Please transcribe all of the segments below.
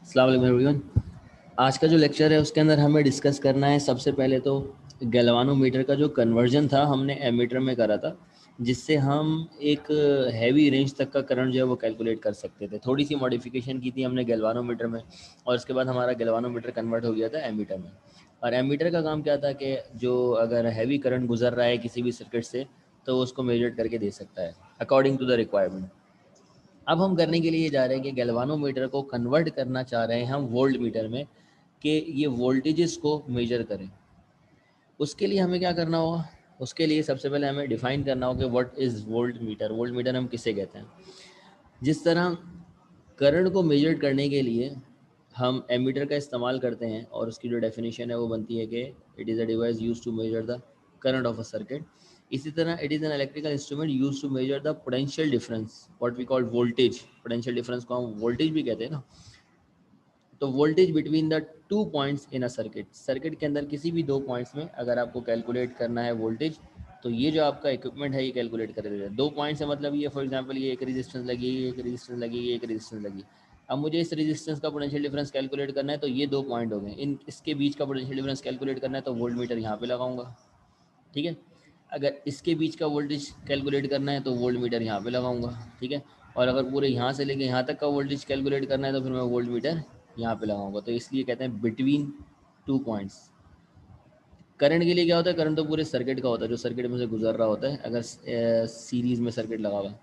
अस्सलाम वालेकुम एवरीवन। आज का जो लेक्चर है उसके अंदर हमें डिस्कस करना है सबसे पहले तो गैल्वानोमीटर का जो कन्वर्जन था हमने एमीटर में करा था, जिससे हम एक हैवी रेंज तक का करंट जो है वो कैलकुलेट कर सकते थे। थोड़ी सी मॉडिफिकेशन की थी हमने गैल्वानोमीटर में और उसके बाद हमारा गैल्वानोमीटर कन्वर्ट हो गया था एमीटर में। और एमीटर का काम क्या था कि जो अगर हैवी करंट गुजर रहा है किसी भी सर्किट से तो वो उसको मेजर करके दे सकता है अकॉर्डिंग टू द रिक्वायरमेंट। अब हम करने के लिए जा रहे हैं कि गैल्वानोमीटर को कन्वर्ट करना चाह रहे हैं हम वोल्ट मीटर में, कि ये वोल्टेजेस को मेजर करें। उसके लिए हमें क्या करना होगा? उसके लिए सबसे पहले हमें डिफाइन करना होगा कि what is volt meter. Volt meter हम किसे कहते हैं? जिस तरह करंट को मेजर करने के लिए हम एमीटर का इस्तेमाल करते हैं और उसकी जो डेफिनेशन है वो बनती है कि it is a device use to measure the current of a circuit. इसी तरह it is an electrical instrument use to measure the potential difference, what we call voltage. Potential difference को हम वोल्टेज भी कहते हैं ना। तो voltage between the two points in a circuit, circuit के अंदर किसी भी दो पॉइंट्स में अगर आपको कैलकुलेट करना है वोल्टेज, तो ये जो आपका इक्विपमेंट है ये कैलकुलेट कर देता है। दो पॉइंट्स है मतलब ये फॉर एग्जांपल ये एक रेजिस्टेंस लगी, एक रेजिस्टेंस लगी, एक रेजिस्टेंस लगी। अब मुझे इस रेजिस्टेंस का पोटेंशियल डिफरेंस कैलकुलेट करना है, तो ये दो पॉइंट हो गए, इन इसके बीच का पोटेंशियल डिफरेंस कैलकुलेट करना है तो वोल्ट मीटर यहाँ पे लगाऊंगा। ठीक है। अगर इसके बीच का वोल्टेज कैलकुलेट करना है तो वोल्ट मीटर यहाँ पे लगाऊंगा। ठीक है। और अगर पूरे यहाँ से लेके यहाँ तक का वोल्टेज कैलकुलेट करना है तो फिर मैं वोल्ट मीटर यहाँ पे लगाऊंगा। तो इसलिए कहते हैं बिटवीन टू पॉइंट्स। करंट के लिए क्या होता है? करंट तो पूरे सर्किट का होता है, जो सर्किट में से गुजर रहा होता है अगर सीरीज में सर्किट लगा हुआ है।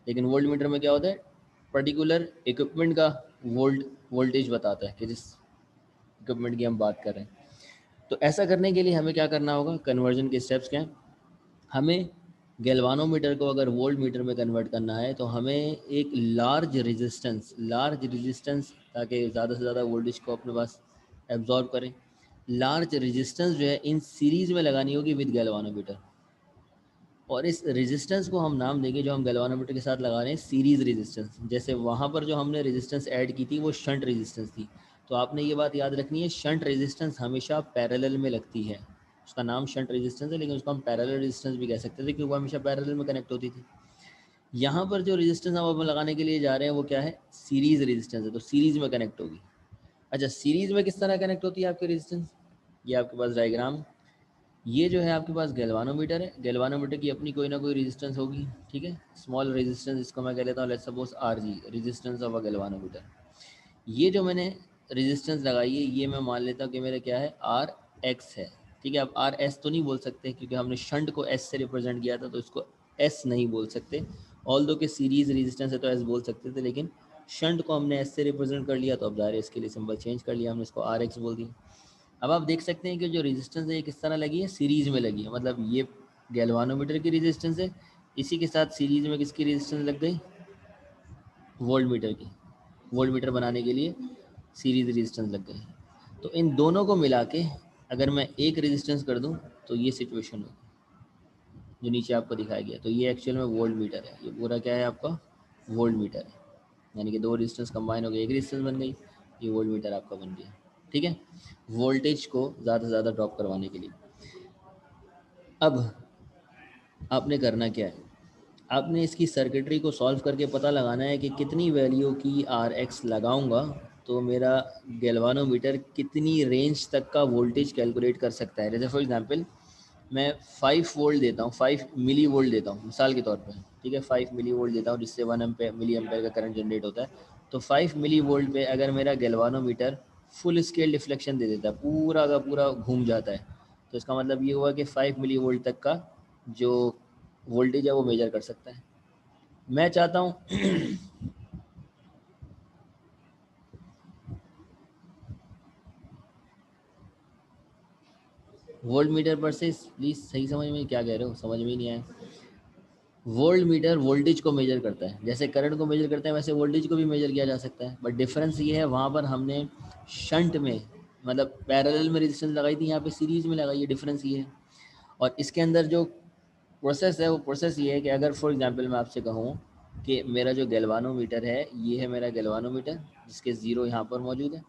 लेकिन वोल्ट मीटर में क्या होता है? पर्टिकुलर इक्विपमेंट का वोल्टेज बताता है कि जिस इक्विपमेंट की हम बात कर रहे हैं। तो ऐसा करने के लिए हमें क्या करना होगा? कन्वर्जन के स्टेप्स क्या हैं? हमें गैल्वानोमीटर को अगर वोल्ट मीटर में कन्वर्ट करना है तो हमें एक लार्ज रेजिस्टेंस, ताकि ज़्यादा से ज़्यादा वोल्टेज को अपने पास एब्जॉर्ब करें, लार्ज रेजिस्टेंस जो है इन सीरीज़ में लगानी होगी विद गैल्वानोमीटर। और इस रेजिस्टेंस को हम नाम देंगे, जो हम गैल्वानोमीटर के साथ लगा रहे हैं, सीरीज़ रेजिस्टेंस। जैसे वहाँ पर जो हमने रेजिस्टेंस ऐड की थी वो शंट रेजिस्टेंस थी, तो आपने ये बात याद रखनी है, शंट रेजिस्टेंस हमेशा पैरेलल में लगती है। उसका नाम शंट रेजिस्टेंस है, लेकिन उसको हम पैरेलल रेजिस्टेंस भी कह सकते थे क्योंकि वो हमेशा पैरेलल में कनेक्ट होती थी। यहाँ पर जो रेजिस्टेंस हम अब लगाने के लिए जा रहे हैं वो क्या है? सीरीज़ रेजिस्टेंस है, तो सीरीज़ में कनेक्ट होगी। अच्छा, सीरीज़ में किस तरह कनेक्ट होती है आपकी रेजिस्टेंस? ये आपके पास डायग्राम, ये जो है आपके पास गैल्वानोमीटर है। गैल्वानोमीटर की अपनी कोई ना कोई रेजिस्टेंस होगी। ठीक है। स्मॉल रेजिस्टेंस इसको मैं कह लेता हूँ, let's suppose R G, resistance of a galvanometer. ये जो मैंने रेजिस्टेंस लगाई है ये मैं मान लेता हूँ कि मेरा क्या है? आर एक्स है। ठीक है। अब आर एस तो नहीं बोल सकते क्योंकि हमने शंट को एस से रिप्रेजेंट किया था, तो इसको एस नहीं बोल सकते। ऑल दो के सीरीज रेजिस्टेंस है तो एस बोल सकते थे, लेकिन शंट को हमने एस से रिप्रेजेंट कर लिया तो अब जाहिर है इसके लिए सिंबल चेंज कर लिया हमने, इसको आर एक्स बोल दिया। अब आप देख सकते हैं कि जो रेजिस्टेंस है ये किस तरह लगी है? सीरीज में लगी है। मतलब ये गैल्वानोमीटर की रेजिस्टेंस है, इसी के साथ सीरीज में किसकी रेजिस्टेंस लग गई? वोल्ट मीटर की। वोल्ट मीटर बनाने के लिए सीरीज रेजिस्टेंस लग गई। तो इन दोनों को मिला के अगर मैं एक रेजिस्टेंस कर दूं तो ये सिचुएशन होगी जो नीचे आपको दिखाया गया। तो ये एक्चुअल में वोल्ट मीटर है, ये पूरा क्या है आपका? वोल्ट मीटर है। यानी कि दो रेजिस्टेंस कंबाइन हो गए, एक रेजिस्टेंस बन गई, ये वोल्ट मीटर आपका बन गया। ठीक है। वोल्टेज को ज़्यादा से ज़्यादा ड्रॉप करवाने के लिए। अब आपने करना क्या है? आपने इसकी सर्किटरी को सॉल्व करके पता लगाना है कि कितनी वैल्यू की आर एक्स लगाऊंगा तो मेरा गैल्वानोमीटर कितनी रेंज तक का वोल्टेज कैलकुलेट कर सकता है। जैसे फॉर एग्जांपल मैं 5 वोल्ट देता हूँ, 5 मिली वोल्ट देता हूँ मिसाल के तौर पे। ठीक है। 5 मिली वोल्ट देता हूँ जिससे 1 एम्पेयर मिली एम्पेयर का करंट जनरेट होता है। तो 5 मिली वोल्ट पे अगर मेरा गैल्वानोमीटर फुल स्केल डिफ्लेक्शन दे देता है, पूरा का पूरा घूम जाता है, तो इसका मतलब ये हुआ कि 5 मिली वोल्ट तक का जो वोल्टेज है वो मेजर कर सकता है। मैं चाहता हूँ वोल्ट मीटर पर से, प्लीज़ सही समझ में क्या कह रहे हो, समझ में ही नहीं आया। वोल्ट मीटर वोल्टेज को मेजर करता है, जैसे करंट को मेजर करता है वैसे वोल्टेज को भी मेजर किया जा सकता है। बट डिफरेंस ये है, वहाँ पर हमने शंट में मतलब पैरेलल में रेजिस्टेंस लगाई थी, यहाँ पे सीरीज में लगाई है। डिफरेंस ये है। और इसके अंदर जो प्रोसेस है वो प्रोसेस ये है कि अगर फॉर एग्जांपल मैं आपसे कहूँ कि मेरा जो गैल्वानोमीटर है ये है मेरा गैल्वानोमीटर, जिसके ज़ीरो यहाँ पर मौजूद है,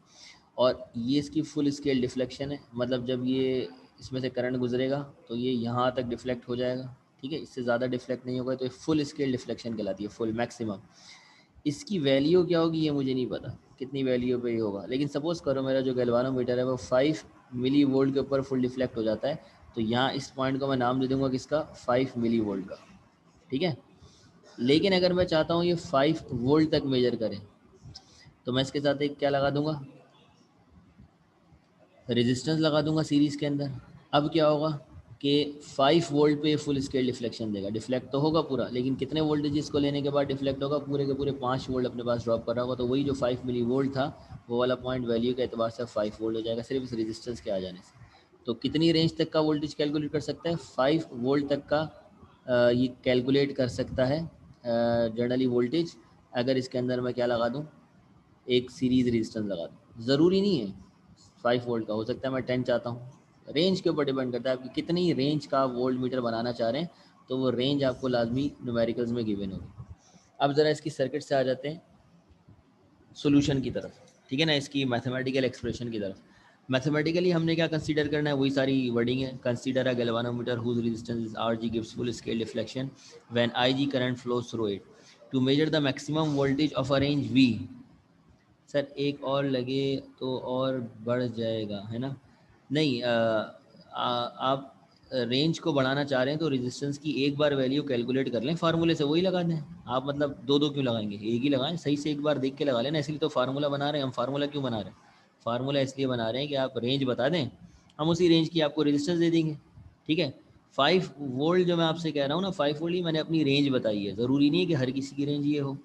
और ये इसकी फुल स्केल डिफ्लेक्शन है। मतलब जब ये इसमें से करंट गुजरेगा तो ये यहाँ तक डिफ्लेक्ट हो जाएगा। ठीक है। इससे ज़्यादा डिफ्लेक्ट नहीं होगा, तो ये फुल स्केल डिफ्लेक्शन कहलाती है, फुल मैक्सिमम। इसकी वैल्यू क्या होगी ये मुझे नहीं पता। कितनी वैल्यू पे ही होगा। लेकिन सपोज करो मेरा जो गैल्वानोमीटर है वो 5 मिली वोल्ट के ऊपर फुल डिफ्लेक्ट हो जाता है, तो यहाँ इस पॉइंट को मैं नाम दे दूंगा किसका, 5 मिली वोल्ट का, ठीक है। लेकिन अगर मैं चाहता हूँ ये 5 वोल्ट तक मेजर करें, तो मैं इसके साथ एक क्या लगा दूंगा, रेजिस्टेंस लगा दूंगा सीरीज़ के अंदर। अब क्या होगा कि 5 वोल्ट पे फुल स्केल डिफ्लेक्शन देगा, डिफ्लेक्ट तो होगा पूरा, लेकिन कितने वोल्टेज को लेने के बाद डिफ्लेक्ट होगा, पूरे के पूरे 5 वोल्ट अपने पास ड्रॉप कर रहा होगा, तो वही जो 5 मिली वोल्ट था वो वाला पॉइंट वैल्यू के एतबार से 5 वोल्ट हो जाएगा सिर्फ इस रेजिस्टेंस के आ जाने से। तो कितनी रेंज तक का वोल्टेज कैलकुलेट कर सकता है, 5 वोल्ट तक का ये कैलकुलेट कर सकता है जनरली वोल्टेज, अगर इसके अंदर मैं क्या लगा दूँ, एक सीरीज़ रेजिस्टेंस लगा दूँ। ज़रूरी नहीं है 5 वोल्ट का, हो सकता है मैं 10 चाहता हूँ, रेंज के ऊपर डिपेंड करता है आप कितनी रेंज का वोल्ट मीटर बनाना चाह रहे हैं, तो वो रेंज आपको लाजमी न्यूमेरिकल्स में गिवन होगी। अब ज़रा इसकी सर्किट से आ जाते हैं सोल्यूशन की तरफ, ठीक है ना, इसकी मैथमेटिकल एक्सप्रेशन की तरफ। मैथमेटिकली हमने क्या कंसीडर करना है, वही सारी वर्डिंग है। Consider a galvanometer whose resistance R G gives full scale deflection when I G current flows through it to measure the maximum voltage of a range V. Sir एक और लगे तो और बढ़ जाएगा, है ना? नहीं, आप रेंज को बढ़ाना चाह रहे हैं तो रेजिस्टेंस की एक बार वैल्यू कैलकुलेट कर लें, फार्मूले से वही लगा दें। आप मतलब दो दो क्यों लगाएंगे, एक ही लगाएं, सही से एक बार देख के लगा लेना। इसलिए तो फार्मूला बना रहे हैं हम। फार्मूला क्यों बना रहे हैं, फार्मूला इसलिए बना रहे हैं कि आप रेंज बता दें, हम उसी रेंज की आपको रेजिस्टेंस दे देंगे, ठीक है। 5 वोल्ट जो मैं आपसे कह रहा हूँ ना, 5 वोल्ट ही मैंने अपनी रेंज बताई है, ज़रूरी नहीं है कि हर किसी की रेंज ये हो।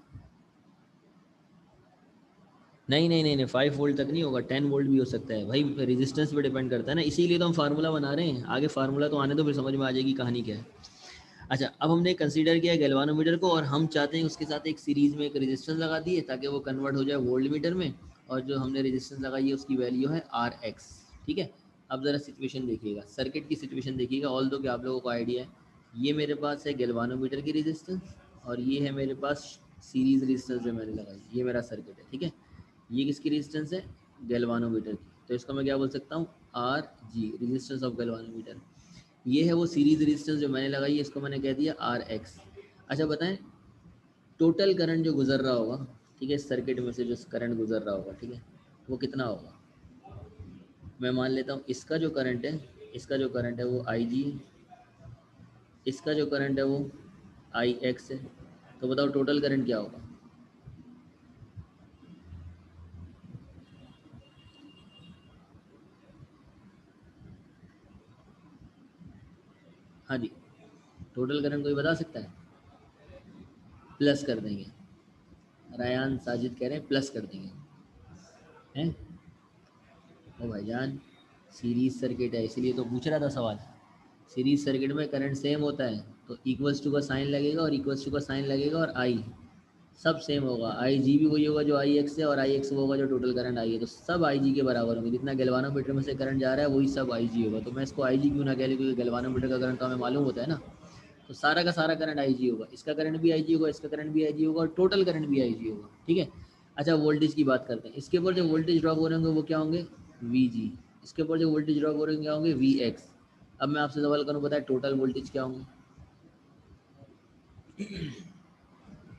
नहीं नहीं नहीं नहीं, 5 वोल्ट तक नहीं होगा, 10 वोल्ट भी हो सकता है भाई, रेजिस्टेंस पे डिपेंड करता है ना, इसीलिए तो हम फार्मूला बना रहे हैं। आगे फार्मूला तो आने दो, फिर समझ में आ जाएगी कहानी क्या है। अच्छा, अब हमने कंसीडर किया गैल्वानोमीटर को, और हम चाहते हैं उसके साथ एक सीरीज़ में एक रेजिस्टेंस लगा दिए ताकि वो कन्वर्ट हो जाए वोल्ट मीटर में, और जो हमने रेजिस्टेंस लगाई है उसकी वैल्यू है आर एक्स, ठीक है। अब ज़रा सिचुएशन देखिएगा, सर्किट की सिचुएशन देखिएगा, ऑल दो कि आप लोगों को आइडिया है। ये मेरे पास है गैल्वानोमीटर की रेजिस्टेंस, और ये है मेरे पास सीरीज़ रेजिस्टेंस जो मैंने लगाई, ये मेरा सर्किट है, ठीक है। ये किसकी रेजिस्टेंस है, गैल्वानोमीटर की, तो इसको मैं क्या बोल सकता हूँ, R G, resistance of galvanometer. ये है वो सीरीज रेजिस्टेंस जो मैंने लगाई है, इसको मैंने कह दिया आर एक्स। अच्छा बताएं, टोटल करंट जो गुजर रहा होगा, ठीक है, इस सर्किट में से जो करंट गुजर रहा होगा, ठीक है, वो कितना होगा। मैं मान लेता हूँ इसका जो करंट है, इसका जो करंट है वो आई जी है, इसका जो करंट है वो आई एक्स है, तो बताओ टोटल करंट क्या होगा। हाँ जी, टोटल करंट कोई बता सकता है, प्लस कर देंगे। रायान साजिद कह रहे हैं प्लस कर देंगे, हैं। ओ भाईजान, सीरीज सर्किट है इसीलिए तो पूछ रहा था सवाल। सीरीज सर्किट में करंट सेम होता है, तो इक्वल्स टू का साइन लगेगा और इक्वल्स टू का साइन लगेगा, और आई सब सेम होगा। आई जी भी वही होगा जो आई एक्स है, और आई एक्स वो होगा जो टोटल करंट आई है, तो सब आई जी के बराबर होंगे। जितना गैल्वानोमीटर में से करंट जा रहा है वही सब आई जी होगा। तो मैं इसको आई जी क्यों ना कह लूँ, क्योंकि गैल्वानोमीटर का करंट तो हमें मालूम होता है ना, तो सारा का सारा करंट आई जी होगा, इसका करंट भी आई जी होगा, इसका करंट भी आई जी होगा, और टोटल करंट भी आई जी होगा, ठीक है। अच्छा, वोल्टेज की बात करते हैं। इसके ऊपर जो वोल्टेज ड्रॉप हो रहे होंगे वो क्या होंगे, वी जी। इसके ऊपर जो वोल्टेज ड्रॉप हो रहे होंगे क्या होंगे, वी एक्स। अब मैं आपसे सवाल करूँ, बताए टोटल वोल्टेज क्या होंगे।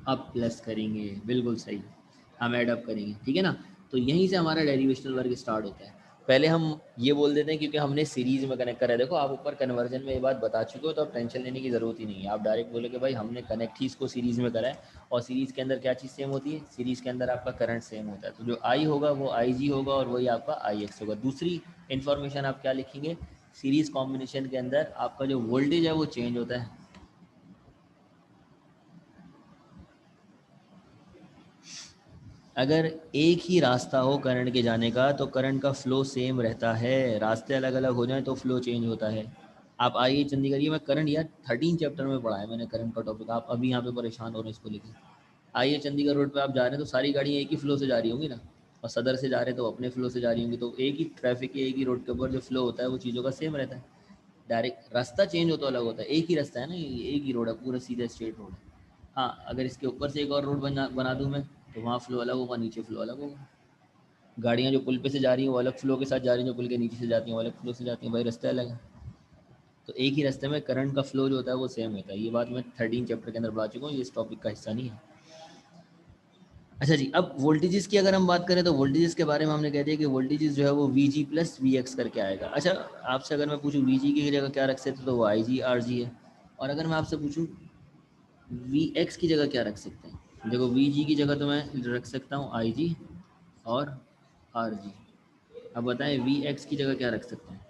अब प्लस करेंगे, बिल्कुल सही, हम ऐड अप करेंगे, ठीक है ना। तो यहीं से हमारा डेरिवेशनल वर्क स्टार्ट होता है। पहले हम ये बोल देते हैं क्योंकि हमने सीरीज़ में कनेक्ट करा है। देखो आप ऊपर कन्वर्जन में ये बात बता चुके हो, तो आप टेंशन लेने की ज़रूरत ही नहीं है। आप डायरेक्ट बोले कि भाई हमने कनेक्ट ही इसको सीरीज़ में करा है, और सीरीज़ के अंदर क्या चीज़ सेम होती है, सीरीज़ के अंदर आपका करंट सेम होता है, तो जो आई होगा वो आई जी होगा, और वही आपका आई एक्स होगा। दूसरी इन्फॉर्मेशन आप क्या लिखेंगे, सीरीज़ कॉम्बिनेशन के अंदर आपका जो वोल्टेज है वो चेंज होता है। अगर एक ही रास्ता हो करंट के जाने का, तो करंट का फ़्लो सेम रहता है, रास्ते अलग अलग हो जाएं तो फ़्लो चेंज होता है। आप आइए चंडीगढ़, ये मैं करंट यार 13 चैप्टर में पढ़ा है मैंने करंट का टॉपिक, आप अभी यहाँ पे परेशान हो रहे हैं इसको लेकर। आइए चंडीगढ़ रोड पे आप जा रहे हैं तो सारी गाड़ियाँ एक ही फ़्लो से जा रही होंगी ना, और सदर से जा रहे हैं तो अपने फ़्लो से जा रही होंगी, तो एक ही ट्रैफिक एक ही रोड के ऊपर जो फ़्लो होता है वो चीज़ों का सेम रहता है। डायरेक्ट रास्ता चेंज हो तो अलग होता है, एक ही रास्ता है ना, ये एक ही रोड है, पूरा सीधा स्ट्रेट रोड है। हाँ, अगर इसके ऊपर से एक और रोड बना बना दूँ मैं, तो वहाँ फ़्लो अलग होगा, नीचे फ़्लो अलग होगा। गाड़ियाँ जो पुल पे से जा रही हैं वो अलग फ्लो के साथ जा रही हैं, जो पुल के नीचे से जाती हैं वो अलग फ्लो से जाती हैं, भाई रास्ते अलग हैं। तो एक ही रास्ते में करंट का फ्लो जो होता है वो सेम होता है। ये बात मैं 13 चैप्टर के अंदर बता चुका हूँ, ये इस टॉपिक का हिस्सा नहीं है। अच्छा जी, अब वोल्टेजेस की अगर हम बात करें तो वोल्टेजेस के बारे में हमने कह दिया कि वोल्टेजेस जो है वो V G plus V X करके आएगा। अच्छा, आपसे अगर मैं पूछूँ वी जी की जगह क्या रख सकते तो वो आई जी आर जी है, और अगर मैं आपसे पूछूँ वी एक्स की जगह क्या रख सकते हैं, देखो वी जी की जगह तो मैं रख सकता हूँ आई जी और आर जी। अब बताएं वी एक्स की जगह क्या रख सकते हैं।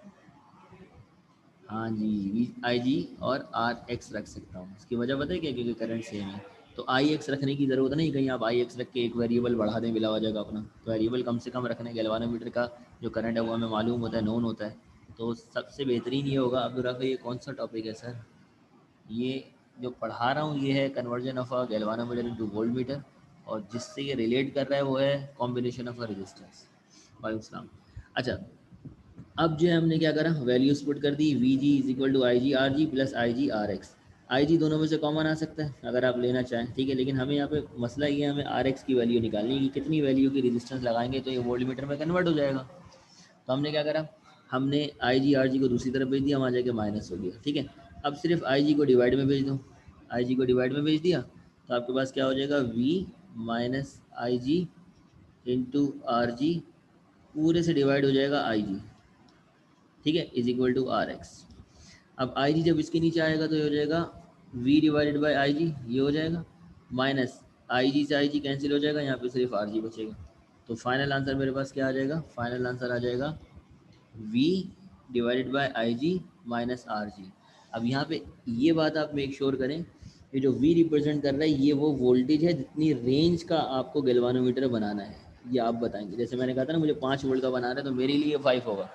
हाँ जी, वी आई जी और आर एक्स रख सकता हूँ। इसकी वजह पता है क्या, क्योंकि करंट सेम है तो आई एक्स रखने की ज़रूरत नहीं, कहीं आप आई एक्स रख के एक वेरिएबल बढ़ा दें बिला वजह का अपना, तो वेरिएबल कम से कम रखने, गैल्वानोमीटर का जो करंट है वो हमें मालूम होता है, नोन होता है, तो सबसे बेहतरीन ये होगा। अब्दुल राफ़ी, ये कौन सा टॉपिक है सर? ये जो पढ़ा रहा हूँ ये है conversion of a galvanometer into volt meter, और जिससे ये रिलेट कर रहा है वो है कॉम्बिनेशन ऑफ अ रेजिस्टेंस। वालेकुम सलाम। अच्छा, अब जो है हमने क्या करा, वैल्यूज पुट कर दी, V G is equal to I G R G plus I G R X. I G दोनों में से कॉमन आ सकता है अगर आप लेना चाहें, ठीक है, लेकिन हमें यहाँ पे मसला ये है, हमें आर एक्स की वैल्यू निकालनी है कि कितनी वैल्यू की रेजिस्टेंस लगाएंगे तो ये वोल्ट मीटर में कन्वर्ट हो जाएगा। तो हमने क्या करा, हमने आई जी आर जी को दूसरी तरफ भेज दिया, वहाँ जाके माइनस हो गया, ठीक है। अब सिर्फ आई जी को डिवाइड में भेज दो, आई जी को डिवाइड में भेज दिया तो आपके पास क्या हो जाएगा, V minus I G into R G पूरे से डिवाइड हो जाएगा आई जी, ठीक है, is equal to R X. अब आई जी जब इसके नीचे आएगा तो ये हो जाएगा v डिवाइडेड बाई आई जी, ये हो जाएगा माइनस आई जी से आई जी कैंसिल हो जाएगा, यहाँ पे सिर्फ आर जी बचेगा। तो फाइनल आंसर मेरे पास क्या आ जाएगा, फाइनल आंसर आ जाएगा v divided by I G minus R G. अब यहाँ पे ये बात आप मेक श्योर करें, ये जो v रिप्रेजेंट कर रहा है ये वो वोल्टेज है जितनी रेंज का आपको गैल्वानोमीटर बनाना है, ये आप बताएंगे। जैसे मैंने कहा था ना मुझे 5 वोल्ट का बनाना है तो मेरे लिए 5 होगा,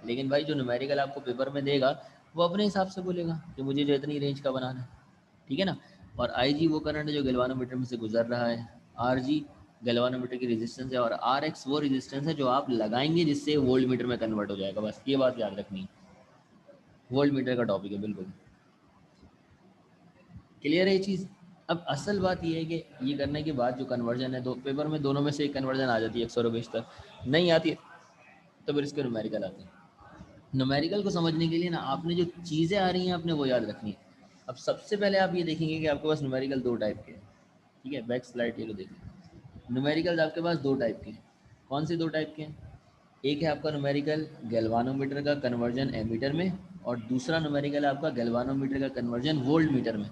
लेकिन भाई जो न्यूमेरिकल आपको पेपर में देगा वो अपने हिसाब से बोलेगा कि मुझे जो इतनी रेंज का बनाना है, ठीक है ना। और आई जी वो करंट है जो गैल्वानोमीटर में से गुजर रहा है, आर जी गैल्वानोमीटर की रेजिस्टेंस है, और आर एक्स वो रेजिस्टेंस है जो आप लगाएंगे जिससे वोल्ट मीटर में कन्वर्ट हो जाएगा। बस ये बात याद रखनी है, वोल्ट मीटर का टॉपिक है बिल्कुल क्लियर है ये चीज़। अब असल बात ये है कि ये करने के बाद जो कन्वर्जन है, दो पेपर में दोनों में से एक कन्वर्जन आ जाती है 100 नहीं आती है तो फिर इसके न्यूमेरिकल आते हैं। न्यूमेरिकल को समझने के लिए ना आपने जो चीज़ें आ रही हैं आपने वो याद रखनी है। अब सबसे पहले आप ये देखेंगे कि आपके पास न्यूमेरिकल दो टाइप के हैं, ठीक है, बैक स्लाइड ये लो देखिए। न्यूमेरिकल आपके पास दो टाइप के हैं। कौन से दो टाइप के हैं? एक है आपका न्यूमेरिकल गैल्वानोमीटर का कन्वर्जन एमीटर में, और दूसरा न्यूमेरिकल है आपका गैल्वानोमीटर का कन्वर्जन वोल्ट मीटर में।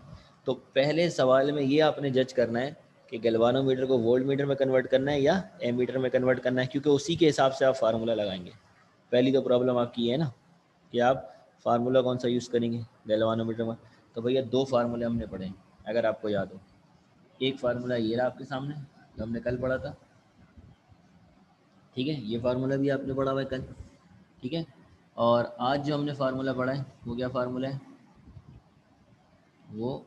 तो पहले सवाल में ये आपने जज करना है कि गैल्वानोमीटर को वोल्ट मीटर में कन्वर्ट करना है या एमीटर में कन्वर्ट करना है, क्योंकि उसी के हिसाब से आप फार्मूला लगाएंगे। पहली तो प्रॉब्लम आपकी है ना कि आप फार्मूला कौन सा यूज़ करेंगे गैल्वानोमीटर में। तो भैया दो फार्मूले हमने पढ़े हैं अगर आपको याद हो। एक फार्मूला ये रहा आपके सामने जो हमने कल पढ़ा था, ठीक है, ये फार्मूला भी आपने पढ़ा हुआ है कल, ठीक है। और आज जो हमने फार्मूला पढ़ा है वो क्या फार्मूला है, वो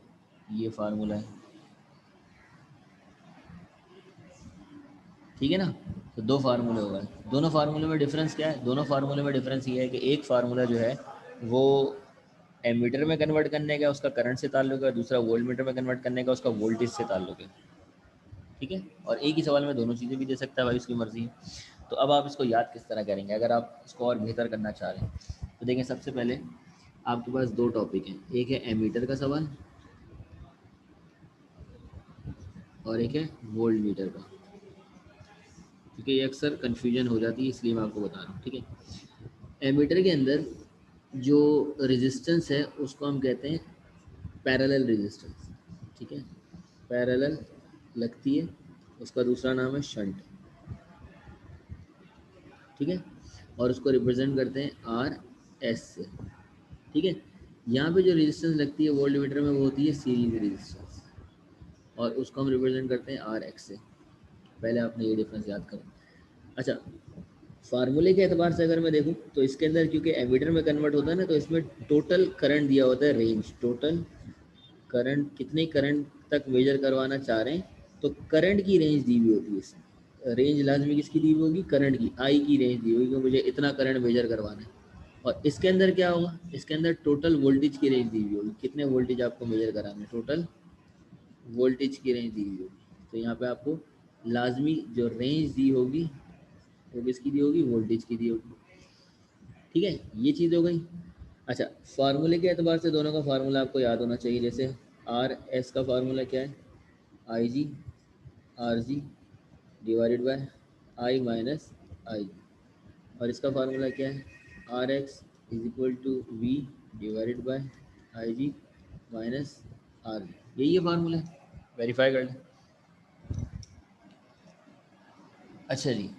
ये फार्मूला है, ठीक है ना। तो दो फार्मूले हो गए, दोनों फार्मूले में डिफरेंस क्या है, दोनों फार्मूले में डिफरेंस ये है कि एक फार्मूला जो है वो एमीटर में कन्वर्ट करने का उसका करंट से ताल्लुक है, दूसरा वोल्ट मीटर में कन्वर्ट करने का उसका वोल्टेज से ताल्लुक है, ठीक है। और एक ही सवाल में दोनों चीज़ें भी दे सकता है भाई, उसकी मर्जी है। तो अब आप इसको याद किस तरह करेंगे अगर आप इसको और बेहतर करना चाह रहे हैं। तो देखें, सबसे पहले आपके पास दो टॉपिक हैं, एक है एमीटर का सवाल और एक है वोल्ट मीटर का, क्योंकि ये अक्सर कन्फ्यूजन हो जाती है इसलिए मैं आपको बता रहा हूँ, ठीक है। एमीटर के अंदर जो रेजिस्टेंस है उसको हम कहते हैं पैरेलल रेजिस्टेंस, ठीक है, पैरेलल लगती है, उसका दूसरा नाम है शंट, ठीक है। और उसको रिप्रेजेंट करते हैं आर एस से, ठीक है। यहाँ पे जो रेजिस्टेंस लगती है वोल्ट मीटर में वो होती है सीरीज रेजिस्टेंस, और उसको हम रिप्रेजेंट करते हैं आर एक्स से। पहले आपने ये डिफरेंस याद करें। अच्छा, फार्मूले के एतबार से अगर मैं देखूँ तो इसके अंदर क्योंकि एमीटर में कन्वर्ट होता है ना, तो इसमें टोटल करंट दिया होता है, रेंज टोटल करंट कितने करंट तक मेजर करवाना चाह रहे हैं, तो करंट की रेंज दी हुई होती है इसमें। रेंज लाजमी किसकी दी हुई होगी, करंट की, आई की रेंज दी होगी कि मुझे इतना करंट मेजर करवाना है। और इसके अंदर क्या होगा, इसके अंदर टोटल वोल्टेज की रेंज दी हुई होगी, कितने वोल्टेज आपको मेजर कराना है, टोटल वोल्टेज की रेंज दी हुई होगी। तो यहाँ पे आपको लाजमी जो रेंज दी होगी वो किसकी दी होगी, वोल्टेज की दी होगी, ठीक है, ये चीज़ हो गई। अच्छा, फार्मूले के एतबार से दोनों का फार्मूला आपको याद होना चाहिए। जैसे आर एस का फार्मूला क्या है, I G R G divided by I minus I, और इसका फार्मूला क्या है, R X is equal to V divided by I G minus R G, यही है फार्मूला, वेरीफाई कर लें। अच्छा जी,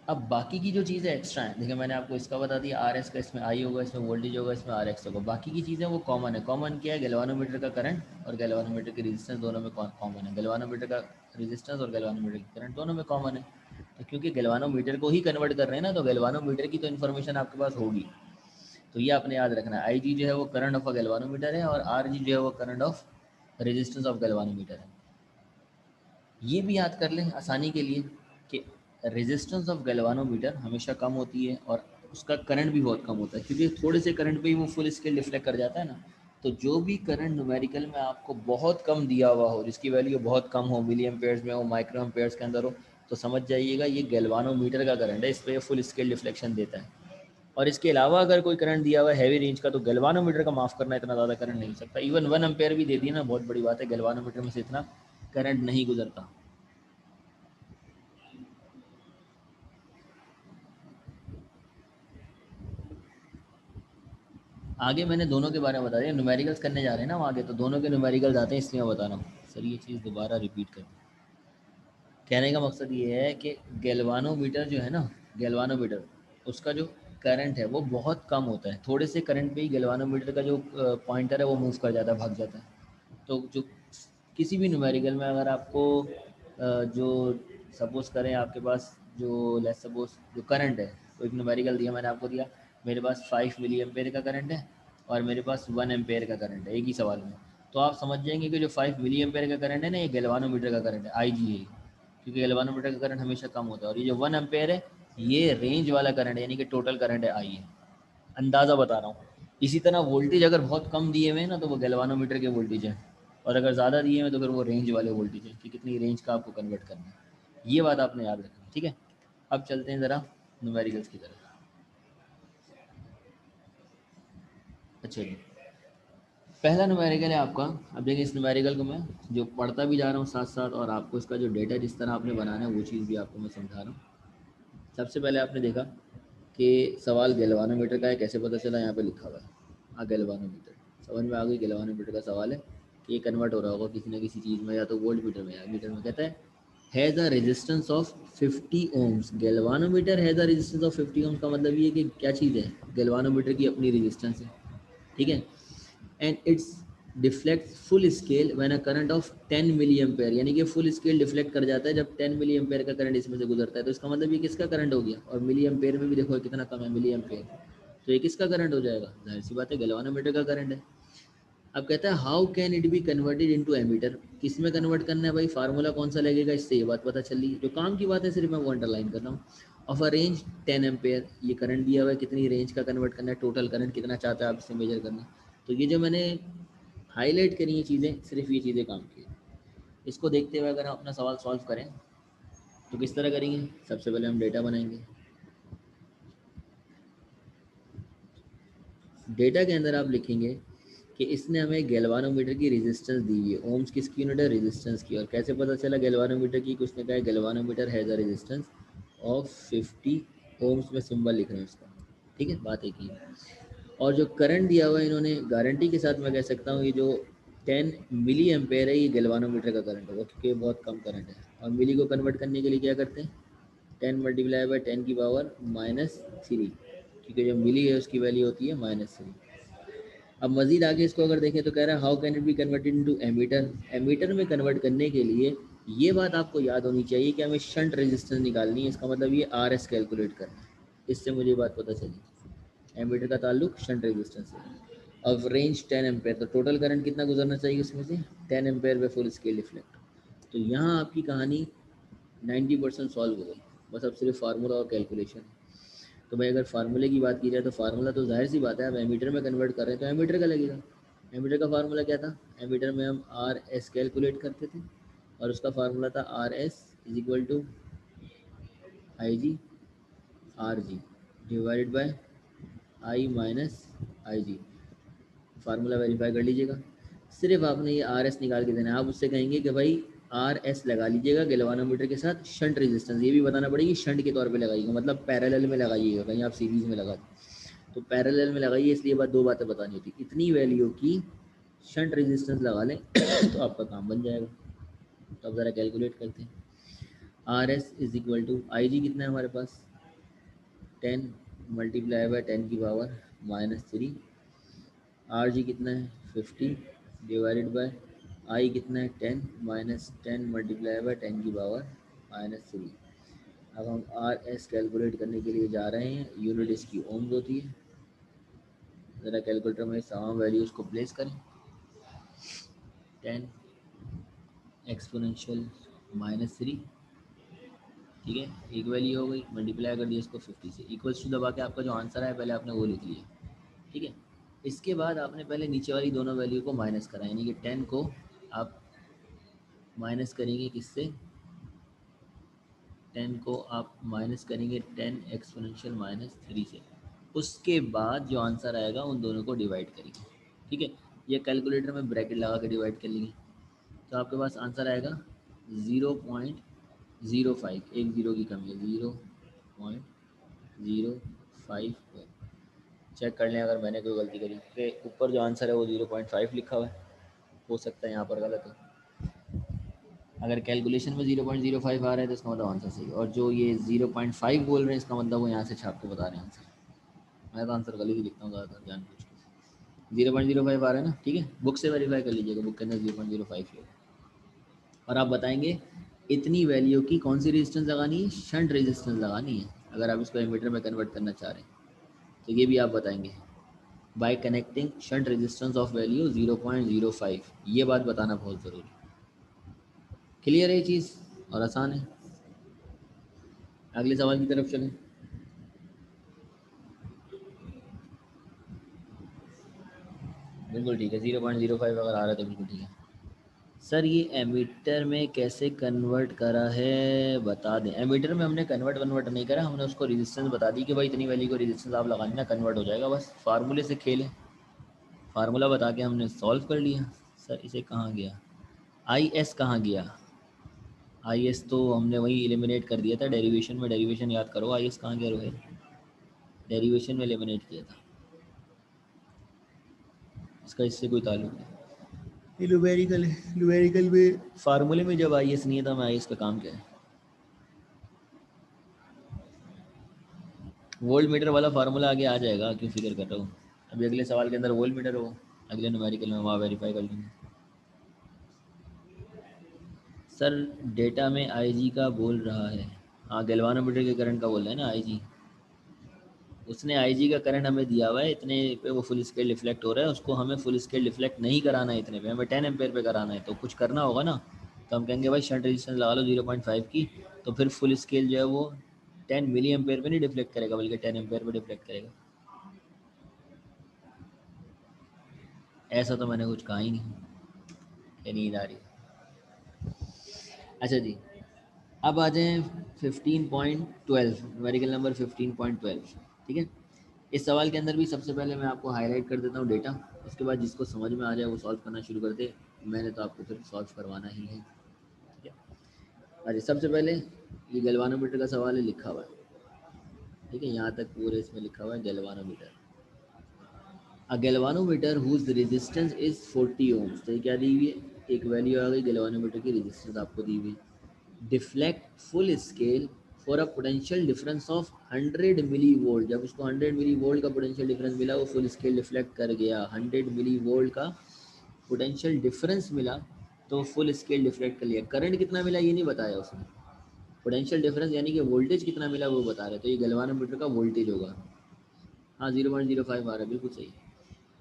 अब बाकी की जो चीज़ें एक्स्ट्रा हैं, देखिए मैंने आपको इसका बता दिया, आर एस का इसमें आई होगा, इसमें वोल्टेज होगा, इसमें आर एक्स होगा, बाकी की चीज़ें वो कॉमन है। कॉमन क्या है, गैल्वानोमीटर का करंट और गैल्वानोमीटर की रेजिस्टेंस दोनों में कॉमन है, गैल्वानोमीटर का रेजिस्टेंस और गैल्वानोमीटर की करंट दोनों में कॉमन है। तो क्योंकि गैल्वानोमीटर को ही कन्वर्ट कर रहे हैं ना, तो गैल्वानोमीटर की तो इन्फॉर्मेशन आपके पास होगी। तो ये आपने याद रखना है, आई जी जो है वो करंट ऑफ अ गैल्वानोमीटर है, और आर जी जो है वो current of resistance of galvanometer है। ये भी याद कर लें आसानी के लिए कि रेजिस्टेंस ऑफ गैल्वानोमीटर हमेशा कम होती है और उसका करंट भी बहुत कम होता है, क्योंकि थोड़े से करंट पे ही वो फुल स्केल डिफ्लेक्ट कर जाता है ना। तो जो भी करंट न्यूमेरिकल में आपको बहुत कम दिया हुआ हो, जिसकी वैल्यू बहुत कम हो, मिली एम्पेयर्स में हो, माइक्रो एम्पेयर्स के अंदर हो, तो समझ जाइएगा ये गैल्वानोमीटर का करंट है, इस पर फुल स्केल डिफ्लेक्शन देता है। और इसके अलावा अगर कोई करंट दिया हुआ है हैवी रेंज का, तो गैल्वानोमीटर का माफ़ करना इतना ज़्यादा करंट नहीं सकता। इवन 1 एम्पेयर भी दे दिए ना, बहुत बड़ी बात है, गैल्वानोमीटर में से इतना करंट नहीं गुजरता। आगे मैंने दोनों के बारे में बता दिया, न्यूमेरिकल्स करने जा रहे हैं ना हम आगे, तो दोनों के न्यूमेरिकल्स आते हैं, इसलिए मैं बता रहा हूँ। सर ये चीज़ दोबारा रिपीट कर दूँ, कहने का मकसद ये है कि गैल्वानोमीटर जो है ना, गैल्वानोमीटर उसका जो करंट है वो बहुत कम होता है, थोड़े से करंट पे ही गैल्वानोमीटर का जो पॉइंटर है वो मूव कर जाता है, भाग जाता है। तो जो किसी भी न्यूमेरिकल में अगर आपको जो सपोज़ करें आपके पास जो लेट्स सपोज जो करंट है, तो एक न्यूमेरिकल दिया मैंने आपको, दिया मेरे पास 5 मिली एम्पेयर का करंट है और मेरे पास 1 एम्पेयर का करंट है एक ही सवाल में, तो आप समझ जाएंगे कि जो 5 मिली एम्पेयर का करंट है ना, ये गैल्वानोमीटर का करंट है, आई जी है, क्योंकि गैल्वानोमीटर का करंट हमेशा कम होता है। और ये जो 1 एम्पेयर है, ये रेंज वाला करंट है, यानी कि टोटल करंट है, आई है, अंदाज़ा बता रहा हूँ। इसी तरह वोल्टेज अगर बहुत कम दिए हुए हैं ना, तो वो गैल्वानोमीटर के वोल्टेज है, और अगर ज़्यादा दिए हुए हैं तो फिर वो रेंज वाले वोल्टेज है, कि कितनी रेंज का आपको कन्वर्ट करना है। ये बात आपने याद रखनी है, ठीक है। अब चलते हैं ज़रा न्यूमेरिकल्स की तरफ। अच्छा जी, पहला न्यूमेरिकल है आपका। अब देखिए इस न्यूमेरिकल को मैं जो पढ़ता भी जा रहा हूँ साथ साथ, और आपको इसका जो डेटा जिस तरह आपने बनाना है वो चीज़ भी आपको मैं समझा रहा हूँ। सबसे पहले आपने देखा कि सवाल गैल्वानोमीटर का है, कैसे पता चला, यहाँ पे लिखा हुआ है गैल्वानोमीटर, समझ में आ गई, गैल्वानोमीटर का सवाल है कि ये कन्वर्ट हो रहा होगा किसी न किसी चीज़ में, या तो वोल्ट मीटर में या मीटर में। कहता है has a resistance of 50 ohms, galvanometer has a resistance of 50 ohms का मतलब ये है कि क्या चीज़ है, गैल्वानोमीटर की अपनी रेजिस्टेंस है, ठीक है। And its deflect full scale when a current of 10 milli ampere, यानी कि फुल स्केल डिफ्लेक्ट कर जाता है जब 10 मिली एम्पेयर का करंट इसमें से गुजरता है। तो इसका मतलब ये किसका करंट हो गया, और मिली एम्पेयर में भी देखो कितना कम है, मिली एम्पेयर, तो ये किसका करंट हो जाएगा, जाहिर सी बात है गैल्वानोमीटर का करंट है। अब कहता है how can it be converted into ammeter, किस में कन्वर्ट करना है भाई, फार्मूला कौन सा लगेगा, इससे ये बात पता चल रही है। जो काम की बात है सिर्फ मैं वो अंडरलाइन कर रहा हूँ। ऑफ अ रेंज 10 एम्पेयर, ये करंट दिया हुआ है, कितनी रेंज का कन्वर्ट करना है, टोटल करंट कितना चाहता है आप इससे मेजर करना। तो ये जो मैंने हाईलाइट करी ये चीज़ें, सिर्फ ये चीज़ें काम की है। इसको देखते हुए अगर हम अपना सवाल सॉल्व करें तो किस तरह करेंगे, सबसे पहले हम डेटा बनाएंगे। डेटा के अंदर आप लिखेंगे कि इसने हमें गैल्वानोमीटर की रेजिस्टेंस दी हुई है, ओम्स किसकी यूनिट है, रेजिस्टेंस की, और कैसे पता चला गैल्वानोमीटर की, कुछ ने कहा है galvanometer has a resistance of 50 ohms में सिंबल लिख रहे हैं उसका, ठीक है, बात एक ही है। और जो करंट दिया हुआ है इन्होंने गारंटी के साथ मैं कह सकता हूँ, ये जो 10 मिली एम्पेयर है, ये गैल्वानोमीटर का करंट होगा, क्योंकि ये बहुत कम करंट है। और मिली को कन्वर्ट करने के लिए क्या करते हैं, 10 मल्टीप्लाई बाई 10 की पावर -3, क्योंकि जो मिली है उसकी वैल्यू होती है -3। अब मजीद आगे इसको अगर देखें तो कह रहा है how can it be converted into ammeter, ammeter में कन्वर्ट करने के लिए ये बात आपको याद होनी चाहिए कि हमें शंट रेजिस्टेंस निकालनी है, इसका मतलब ये आर एस कैलकुलेट करना है। इससे मुझे बात पता चली, एमीटर का ताल्लुक शंट रेजिस्टेंस से। अब रेंज 10 एम्पेयर, तो टोटल करंट कितना गुजरना चाहिए उसमें से, 10 एम्पेयर पे फुल स्केल डिफ्लेक्ट। तो यहाँ आपकी कहानी 90% सॉल्व हो गई, बस अब सिर्फ फार्मूला और कैलकुलेशन है। तो भाई अगर फार्मूले की बात की जाए तो फार्मूला तो जाहिर सी बात है, अब एमीटर में कन्वर्ट कर रहे हैं तो एमीटर का लगेगा। एमीटर का फार्मूला क्या था, एमीटर में हम आर एस कैलकुलेट करते थे, और उसका फार्मूला था R S is equal to I G R G divided by I minus I G. Formula verify कर लीजिएगा। सिर्फ आपने ये आर एस निकाल के देना है, आप उससे कहेंगे कि भाई आर एस लगा लीजिएगा गैल्वानोमीटर के साथ शंट रेजिस्टेंस, ये भी बताना पड़ेगी शंट के तौर पे लगाइएगा, मतलब पैरेलल में लगाइएगा, कहीं आप सीरीज में लगा तो पैरेलल में लगाइए, इसलिए बात दो बातें बतानी होती, इतनी वैल्यू की शंट रेजिस्टेंस लगा लें तो आपका काम बन जाएगा। तो अब ज़रा कैलकुलेट करते हैं। R S is equal to I G कितना है हमारे पास 10 मल्टीप्लाई बाय 10 की पावर -3, आर जी कितना है 50 डिवाइडेड बाय आई कितना है 10 -10 मल्टीप्लाई बाय 10 की पावर -3। अब हम आर एस कैलकुलेट करने के लिए जा रहे हैं, यूनिट इसकी ओम्स होती है। ज़रा कैलकुलेटर में तमाम वैल्यूज़ को प्लेस करें। 10 एक्सपोनेंशियल -3, ठीक है, एक वैल्यू हो गई, मल्टीप्लाई कर दिया इसको 50 से, इक्वल्स टू दबा के आपका जो आंसर है पहले आपने वो लिख लिया, ठीक है। इसके बाद आपने पहले नीचे वाली दोनों वैल्यू को माइनस करा, यानी कि 10 को आप माइनस करेंगे किससे, 10 को आप माइनस करेंगे 10 एक्सपोनेंशियल -3 से, उसके बाद जो आंसर आएगा उन दोनों को डिवाइड करेंगे, ठीक है। ये कैलकुलेटर में ब्रैकेट लगा के डिवाइड कर लेंगे, तो आपके पास आंसर आएगा 0.05, एक ज़ीरो की कमी है, 0.05। चेक कर लें अगर मैंने कोई गलती करी, तो ऊपर जो आंसर है वो 0.5 लिखा हुआ है, हो सकता है यहाँ पर गलत हो। अगर कैलकुलेशन में 0.05 आ रहा है तो इसका मतलब आंसर सही है, और जो ये 0.5 बोल रहे हैं इसका मतलब वो यहाँ से छाप के बता रहे हैं आंसर। मैं तो आंसर गलत ही लिखता हूँ ज़्यादातर जानबूझ के। 0.05 आ रहा है ना, ठीक है, बुक से वेरीफाई कर लीजिएगा, बुक के अंदर 0.05 है। और आप बताएंगे इतनी वैल्यू की कौन सी रेजिस्टेंस लगानी है, शंट रेजिस्टेंस लगानी है, अगर आप इसको एमीटर में कन्वर्ट करना चाह रहे हैं तो ये भी आप बताएंगे bye connecting shunt resistance of value 0.05, ये बात बताना बहुत ज़रूरी। क्लियर है ये चीज़ और आसान है। अगले सवाल की तरफ चलें। बिल्कुल ठीक है, 0.05 अगर आ रहा है तो बिल्कुल ठीक है। सर ये एमीटर में कैसे कन्वर्ट करा है बता दें। एमीटर में हमने कन्वर्ट नहीं करा, हमने उसको रेजिस्टेंस बता दी कि भाई इतनी वैल्यू को रेजिस्टेंस आप लगाना ना कन्वर्ट हो जाएगा, बस फार्मूले से खेलें, फार्मूला बता के हमने सॉल्व कर लिया। सर इसे कहाँ गया, आई एस कहाँ गया, आई एस तो हमने वही एलिमिनेट कर दिया था डेरिवेशन में, डेरिवेशन याद करो, आई एस कहाँ गया रोहित, डेरिवेशन में एलिमिनेट किया था, इसका इससे कोई ताल्लुक नहीं। न्यूमेरिकल, न्यूमेरिकल में फार्मूले में जब आई एस नहीं है तो हमें आई एस का काम क्या है। वोल्ट मीटर वाला फार्मूला आगे आ जाएगा, क्यों फिक्र कर रहा हूँ, अभी अगले सवाल के अंदर वोल्ट मीटर हो, अगले न्यूमेरिकल में वहाँ वेरीफाई कर लेंगे। सर डेटा में आईजी का बोल रहा है, हाँ गैल्वानोमीटर के करंट का बोल रहा है ना आईजी, उसने आईजी का करंट हमें दिया हुआ है, इतने पे वो फुल स्केल रिफ्लेक्ट हो रहा है, उसको हमें फुल स्केल रिफ्लेक्ट नहीं कराना है इतने पे, हमें 10 एम्पेयर पे कराना है, तो कुछ करना होगा ना, तो हम कहेंगे भाई शंट रेजिस्टेंस लगा लो 0.5 की, तो फिर फुल स्केल जो है वो 10 मिली एम्पेयर पे नहीं डिफ्लेक्ट करेगा बल्कि 10 एम्पेयर पे डिफ्लेक्ट करेगा। ऐसा तो मैंने कुछ कहा ही नहीं, क्या नींद आ रही है। अच्छा जी, अब आ जाएँ 15.12, न्यूमेरिकल नंबर 15.12, ठीक है। इस सवाल के अंदर भी सबसे पहले मैं आपको हाईलाइट कर देता हूँ डेटा, उसके बाद जिसको समझ में आ जाए वो सॉल्व करना शुरू कर दे, मैंने तो आपको फिर सॉल्व करवाना ही है, ठीक है। अच्छा सबसे पहले ये गैल्वानोमीटर का सवाल है, लिखा हुआ है, ठीक है, यहाँ तक पूरे इसमें लिखा हुआ है galvanometer. A galvanometer whose resistance is 40 ohms, तो ये क्या दी हुई है, एक वैल्यू आ गई गैल्वानोमीटर की रेजिस्टेंस आपको दी हुई, deflect full scale for a potential difference of 100 milli volt, जब उसको 100 मिली वोल्ट का पोटेंशियल डिफरेंस मिला वो फुल स्केल डिफ्लेक्ट कर गया, 100 मिली वोल्ट का पोटेंशियल डिफरेंस मिला तो फुल स्केल डिफ्लेक्ट कर लिया। करंट कितना मिला ये नहीं बताया उसने, पोटेंशियल डिफरेंस यानी कि वोल्टेज कितना मिला वो बता रहे, तो ये गैल्वानोमीटर का वोल्टेज होगा। हाँ 0.05 आ रहा है, बिल्कुल सही।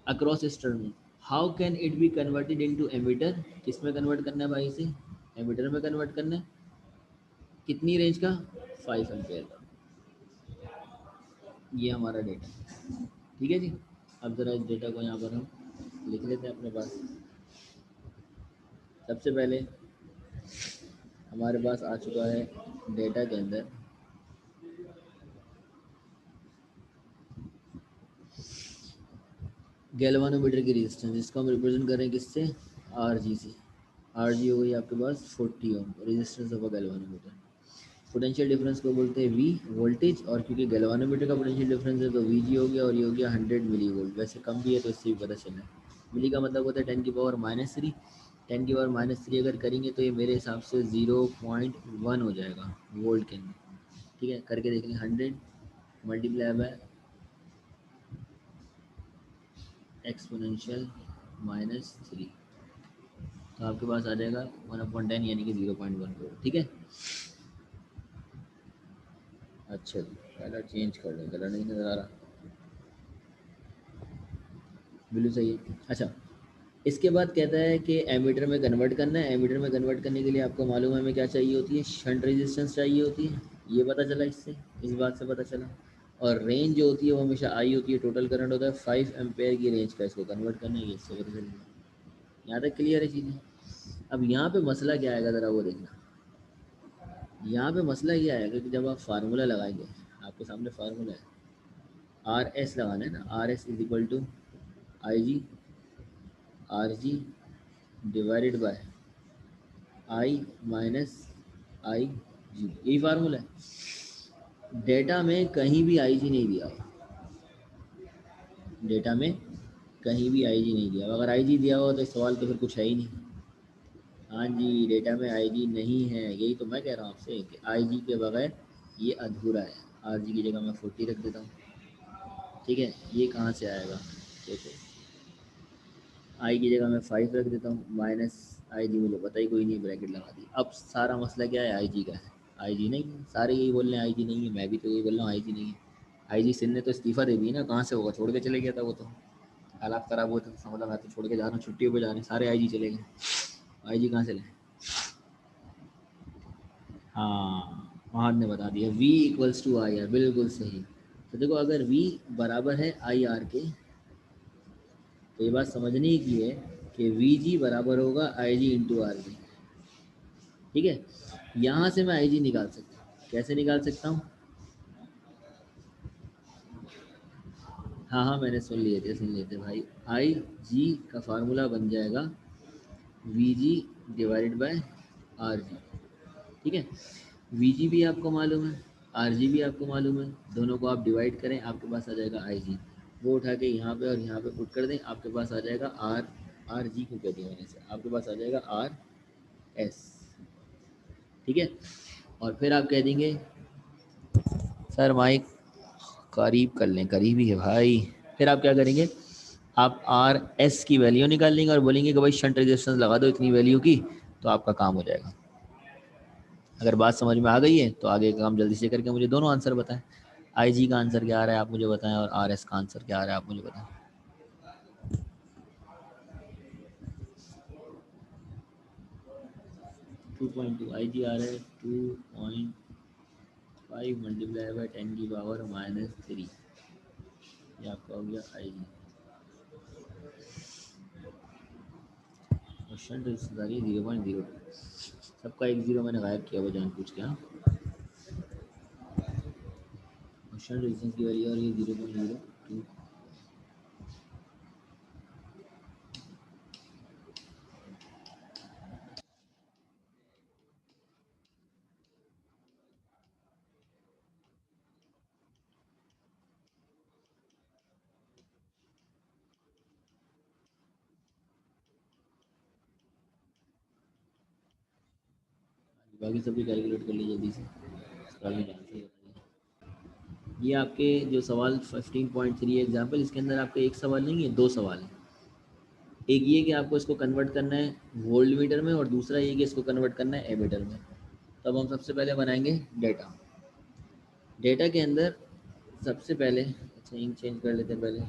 Across stern, how can it be converted into ammeter, किस में कन्वर्ट करना है भाई इसे, एमीटर में कन्वर्ट करना है, कितनी रेंज का, 5 एम्पेयर का। ये हमारा डेटा, ठीक है जी। अब ज़रा इस डेटा को यहाँ पर हम लिख लेते हैं अपने पास। सबसे पहले हमारे पास आ चुका है डेटा के अंदर गैल्वानोमीटर की रेजिस्टेंस, जिसको हम रिप्रेजेंट कर रहे हैं किससे, आर जी से, आर जी हो गई आपके पास 40 ohm, resistance of a galvanometer. Potential difference को बोलते हैं वी, वोल्टेज, और क्योंकि गैल्वानोमीटर का पोटेंशियल डिफरेंस है तो वी जी हो गया, और ये हो गया 100 मिली वोल्ट। वैसे कम भी है तो इससे भी पता चला है। मिली का मतलब होता है 10⁻³ 10⁻³ अगर करेंगे तो ये मेरे हिसाब से 0.1 हो जाएगा वोल्ट के अंदर। ठीक है, करके देख लें। 100 मल्टीप्लाई बाय एक्सपोनेंशियल -3, तो आपके पास आ जाएगा 1/10 यानी कि 0.1 ठीक है। अच्छा जी, कलर चेंज कर लें, कलर नहीं नज़र आ रहा, ब्लू सही है। अच्छा, इसके बाद कहता है कि एमीटर में कन्वर्ट करना है। एमीटर में कन्वर्ट करने के लिए आपको मालूम है हमें क्या चाहिए होती है, शंट रेजिस्टेंस चाहिए होती है। ये पता चला इससे, इस बात से पता चला। और रेंज जो होती है वो हमेशा आई होती है, टोटल करंट होता है 5 एम्पेयर की रेंज का, इसको कन्वर्ट करना है, ये इससे पता चलेगा। यहाँ तक क्लियर है चीज़ें। अब यहाँ पे मसला क्या आएगा ज़रा वो देखना। यहाँ पे मसला ये आएगा कि जब आप फार्मूला लगाएंगे, आपके सामने फार्मूला है, आर एस लगाना है ना, R S is equal to I G R G divided by I minus I G, यही फार्मूला है। डेटा में कहीं भी आई जी नहीं दिया हुआ, डेटा में कहीं भी आई जी नहीं दिया हुआ। अगर आई जी दिया हुआ तो इस सवाल तो फिर कुछ है ही नहीं। हाँ जी, डेटा में आई जी नहीं है, यही तो मैं कह रहा हूँ आपसे कि आई जी के बगैर ये अधूरा है। आर जी की जगह मैं 40 रख देता हूँ। ठीक है, ये कहाँ से आएगा देखो, आई की जगह मैं 5 रख देता हूँ, माइनस आई जी मुझे पता ही कोई नहीं, ब्रैकेट लगा दी। अब सारा मसला क्या है, आई जी का है। आई जी नहीं है, सारे यही बोल रहे हैं आई जी नहीं है, मैं भी तो यही बोल रहा हूँ आई जी नहीं है। आई जी सिंह ने तो इस्तीफा दे दिया ना, कहाँ से होगा, छोड़ के चले गया था वो तो, हालात ख़राब हुए थे तो समझा मैं तो छोड़ के जा रहा हूँ, छुट्टियों पे जा रहे हैं सारे, आई जी चले गए। आई जी कहाँ से लें। हाँ, महाद ने बता दिया, V equals to I R, बिल्कुल सही। तो देखो अगर V बराबर है आई आर के, तो ये बात समझने की है कि वी जी बराबर होगा आई जी इंटू आर जी। ठीक है, यहाँ से मैं आई जी निकाल सकता हूँ। कैसे निकाल सकता हूँ, हाँ हाँ मैंने सुन लिए थे भाई। आई जी का फार्मूला बन जाएगा we ji divided by R जी। ठीक है, वी जी भी आपको मालूम है, आर जी भी आपको मालूम है, दोनों को आप डिवाइड करें आपके पास आ जाएगा आई जी। वो उठा के यहाँ पे और यहाँ पे पुट कर दें, आपके पास आ जाएगा आर, आर जी को कह दिया मैंने से, आपके पास आ जाएगा आर एस। ठीक है, और फिर आप कह देंगे सर माइक करीब कर लें, करीब ही है भाई। फिर आप क्या करेंगे, आप आर एस की वैल्यू निकाल लेंगे और बोलेंगे कि भाई शंट रेजिस्टेंस लगा दो इतनी वैल्यू की, तो आपका काम हो जाएगा। अगर बात समझ में आ गई है तो आगे का काम जल्दी से करके मुझे दोनों आंसर बताएं। आई जी का आंसर क्या आ रहा है आप मुझे बताएं, और आर एस का आंसर क्या आ रहा है आप मुझे बताएं। 2.2 आई जी आ रहा है 2.5 मल्टीप्लाई बाई 10⁻³ ये आपका हो गया आई जी। क्वेश्चन रिश्तेदारी 0.02, सबका एक जीरो मैंने गायब किया वो जान पूछ के। हाँ, क्वेश्चन रेजिस्टेंस की वैल्यू और ये 0.02। बाकी सभी कैलकुलेट कर लीजिए जल्दी से, इसका भी ध्यान से बताइए। ये आपके जो सवाल 15.3 एग्जाम्पल, इसके अंदर आपके एक सवाल नहीं है, दो सवाल है। एक ये कि आपको इसको कन्वर्ट करना है वोल्ट मीटर में, और दूसरा ये कि इसको कन्वर्ट करना है एमीटर में। तब हम सबसे पहले बनाएंगे डेटा। डेटा के अंदर सबसे पहले, अच्छा इंक चेंज कर लेते हैं पहले,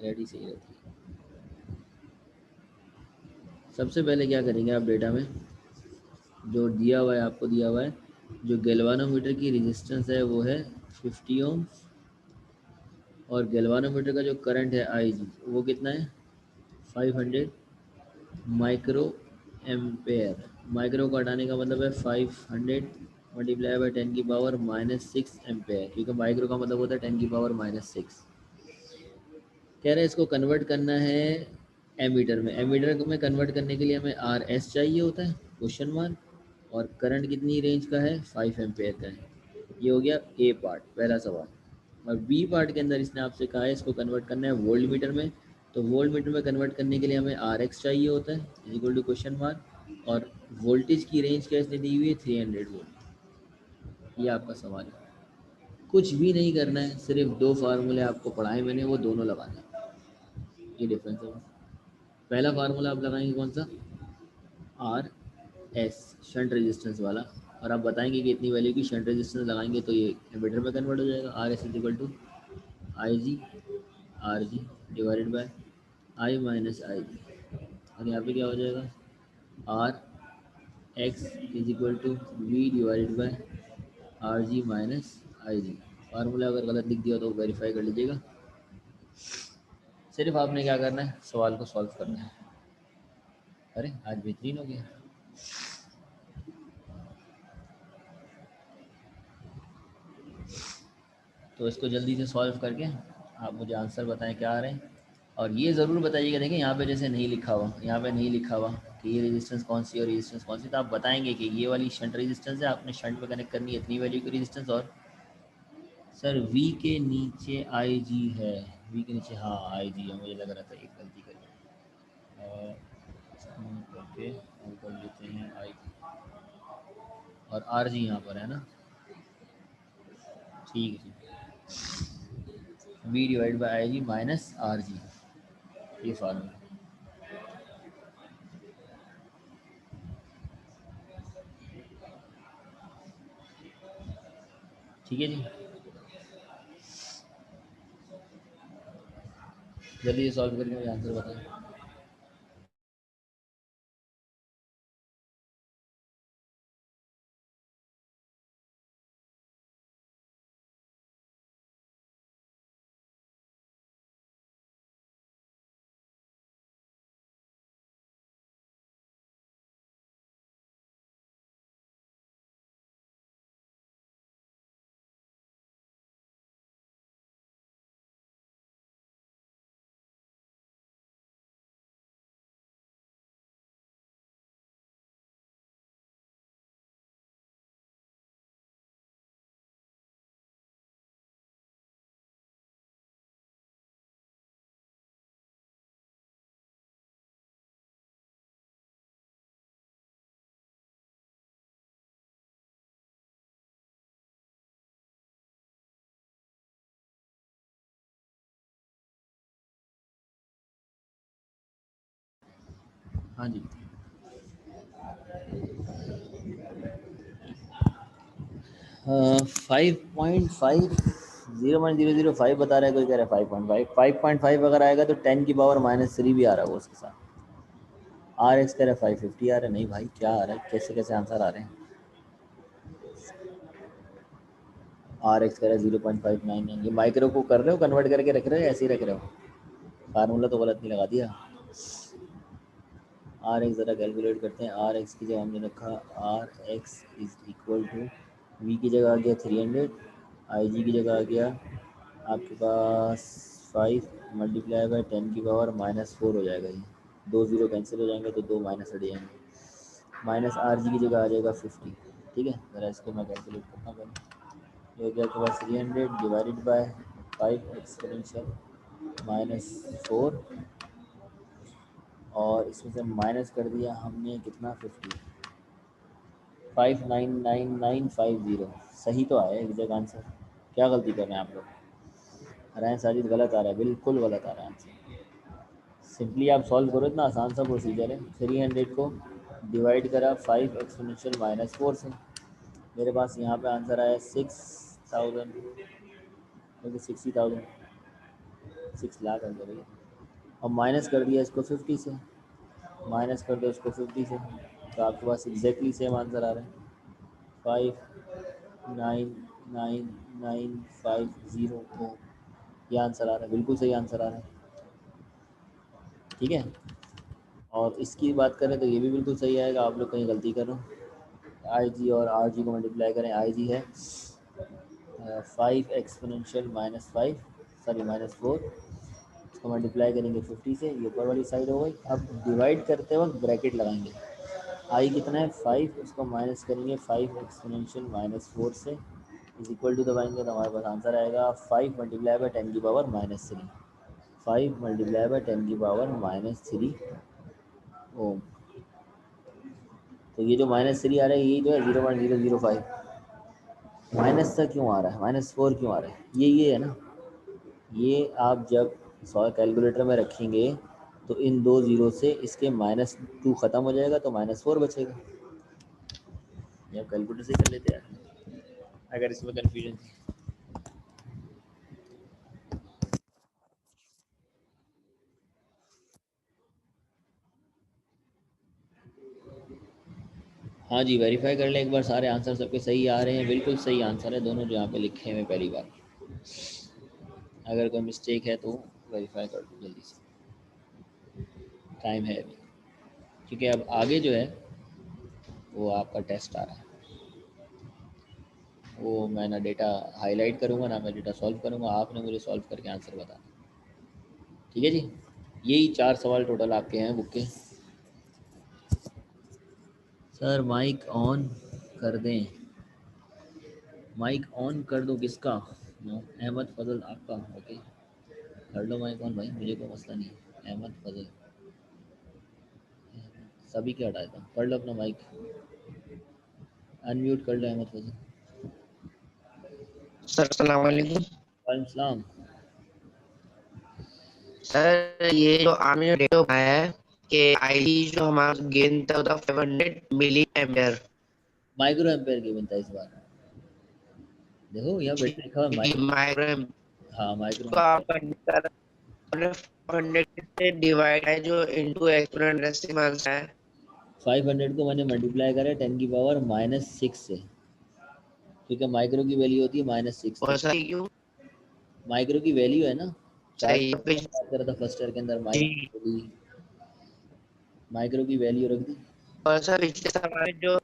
रेडी सही रहती है। सबसे पहले क्या करेंगे आप डेटा में, जो दिया हुआ है आपको दिया हुआ है, जो गैल्वानोमीटर की रेजिस्टेंस है वो है 50 ओम, और गैल्वानोमीटर का जो करंट है आई जी वो कितना है 500 माइक्रो एम्पेयर। माइक्रो को हटाने का मतलब है 500 मल्टीप्लाई बाई 10⁻⁻6 एम्पेयर, क्योंकि माइक्रो का मतलब होता है 10⁻⁻6। कह रहे हैं इसको कन्वर्ट करना है एमीटर में कन्वर्ट करने के लिए हमें आर एस चाहिए होता है, क्वेश्चन मार्क, और करंट कितनी रेंज का है, 5 एम्पेयर का है। ये हो गया ए पार्ट, पहला सवाल। और बी पार्ट के अंदर इसने आपसे कहा है इसको कन्वर्ट करना है वोल्ट मीटर में। तो वोल्ट मीटर में कन्वर्ट करने के लिए हमें आर एक्स चाहिए होता है, इक्वल टू क्वेश्चन मार्क, और वोल्टेज की रेंज क्या इसने दी हुई है, 300 वोल्ट। ये आपका सवाल है। कुछ भी नहीं करना है, सिर्फ दो फार्मूले आपको पढ़ाए मैंने, वो दोनों लगाने हैं। ये डिफरेंस है। पहला फार्मूला आप लगाएंगे कौन सा, आर एस, शंट रेजिस्टेंस वाला, और आप बताएंगे कि इतनी वैल्यू की शंट रेजिस्टेंस लगाएंगे तो ये एमीटर में कन्वर्ट हो जाएगा। R S is equal to I G R G divided by I minus I G, और यहाँ पे क्या हो जाएगा, R X is equal to V divided by R G minus I G. Formula अगर गलत लिख दिया तो वेरीफाई कर लीजिएगा। सिर्फ आपने क्या करना है, सवाल को सॉल्व करना है। अरे आज बेहतरीन हो गया। तो इसको जल्दी से सॉल्व करके आप मुझे आंसर बताएं क्या आ रहे हैं। और ये ज़रूर बताइएगा, देखिए यहाँ पे जैसे नहीं लिखा हुआ, यहाँ पे नहीं लिखा हुआ कि ये रेजिस्टेंस कौन सी और रेजिस्टेंस कौन सी, तो आप बताएंगे कि ये वाली शंट रेजिस्टेंस है, आपने शंट में कनेक्ट करनी है इतनी वैल्यू की रेजिस्टेंस। और सर वी के नीचे आई जी है, वी के नीचे हाँ आई जी है, मुझे लग रहा था एक गलती कर करके हम कर लेते हैं आई जी, और आर जी यहाँ पर है ना, ठीक है जी, V divide by I G minus R G, ये फार्मूला। ठीक है जी, जल्दी से सॉल्व करके मुझे आंसर बताएं। हाँ जी, 5.5, 0.005 बता रहा है, कोई कह रहा है 5.5, 5.5 अगर आएगा तो 10⁻³ भी आ रहा है वो उसके साथ। आर एक्स कह रहा है 550 आ रहा है, नहीं भाई क्या आ रहा है, कैसे कैसे आंसर आ रहे हैं। आर एक्स कह रहा है 0.599, ये माइक्रो को कर रहे हो कन्वर्ट करके रख रहे हो, ऐसे ही रख रहे हो, फार्मूला तो गलत नहीं लगा दिया। आर एक्स ज़रा कैलकुलेट करते हैं। आर एक्स की जगह हमने रखा, R X is equal to, V की जगह आ गया 300, आई जी की जगह आ गया आपके पास 5 मल्टीप्लाई बाय 10⁻⁻4 हो जाएगा। ये दो ज़ीरो कैंसिल हो जाएंगे तो दो माइनस हट जाएंगे, माइनस आर जी की जगह आ जाएगा 50। ठीक है, ज़रा इसको मैं कैलकुलेट करता हूँ पहले। ये हो गया आपके पास 300 डिवाइडेड बाय 5 एक्सपोनेंशियल -4, और इसमें से माइनस कर दिया हमने कितना, 50, 599950। सही तो आया एग्जैक्ट आंसर, क्या गलती कर रहे हैं आप लोग। अरे साजिद गलत आ रहा है, बिल्कुल गलत आ रहा है आंसर। सिंपली आप सॉल्व करो, इतना आसान सा प्रोसीजर है। 300 को डिवाइड करा 5 एक्सपोनेंशियल -4 से, मेरे पास यहाँ पे आंसर आया 6000, बल्कि 60,000, 6 लाख आ गया भैया। और माइनस कर दिया इसको 50 से, माइनस कर दो इसको 50 से, तो आपके पास एग्जैक्टली सेम आंसर आ रहा है, 599950। तो ये आंसर आ रहा है, बिल्कुल सही आंसर आ रहा है। ठीक है, और इसकी बात करें तो ये भी बिल्कुल सही आएगा, आप लोग कहीं गलती कर रहे हो। आई जी और आर जी को मल्टीप्लाई करें, आई जी है 5 एक्सपोनेंशियल -5, सॉरी -4, इसको मल्टीप्लाई करेंगे 50 से, ये ऊपर वाली साइड हो गई। अब डिवाइड करते वक्त ब्रैकेट लगाएंगे, आई कितना है 5, उसको माइनस करेंगे 5 एक्सपोनेंशियल -4 से, इज इक्वल टू दबाएंगे तो हमारे पास आंसर आएगा 5 मल्टीप्लाई बाई 10 की पावर -3, 5 मल्टीप्लाई बाई 10 की पावर -3 ओम। तो ये जो -3 आ रहा है यही जो है 0.005, माइनस सा क्यों आ रहा है, -4 क्यों आ रहा है, ये है ना। ये आप जब सौ कैलकुलेटर में रखेंगे तो इन दो ज़ीरो से इसके -2 ख़त्म हो जाएगा तो -4 बचेगा। ये आप कैलकुलेटर से कर लेते हैं अगर इसमें कन्फ्यूजन थी। हाँ जी, वेरीफाई कर लें एक बार, सारे आंसर सबके सही आ रहे हैं, बिल्कुल सही आंसर है दोनों जो यहाँ पे लिखे हुए पहली बार। अगर कोई मिस्टेक है तो वेरीफाई कर दो जल्दी से, टाइम है अभी, क्योंकि अब आगे जो है वो आपका टेस्ट आ रहा है। वो मैं ना डेटा हाईलाइट करूँगा ना मैं डेटा सॉल्व करूँगा, आपने मुझे सॉल्व करके आंसर बताना। ठीक है जी, यही 4 सवाल टोटल आपके हैं बुक के। सर माइक ऑन कर दें, माइक ऑन कर दो किसका, अहमद फजल आपका, ओके कर लो माइक ऑन भाई, मुझे कोई मसला नहीं है। अहमद फजल सभी के हटाया था, पढ़ लो अपना माइक, अनम्यूट कर लो अहमद फजल। सर अस्सलाम वालेकुम। वालेकुम सलाम। सर ये जो आपने डेटा बताया है कि आई जो हमारा गेन था वो था 500 मिली एम्पियर। माइक्रो एम्पेयर की बनता है इस बार, देखो यहाँ बेटा लिखा हुआ है माइक्रो हाँ माइक्रो को आप 500 से डिवाइड है जो इनटू एक्सपोनेंट डेसिमल है। 500 को मैंने मल्टीप्लाई करा 10 की पावर -6 से, क्योंकि माइक्रो की वैल्यू होती है -6, और तो सर क्यों माइक्रो की वैल्यू है ना, चार्ट सही बात करा था फर्स्ट ईयर के अंदर, जी। माइक्रो की वैल्यू रख दी। और सर पिछले सवाल में जो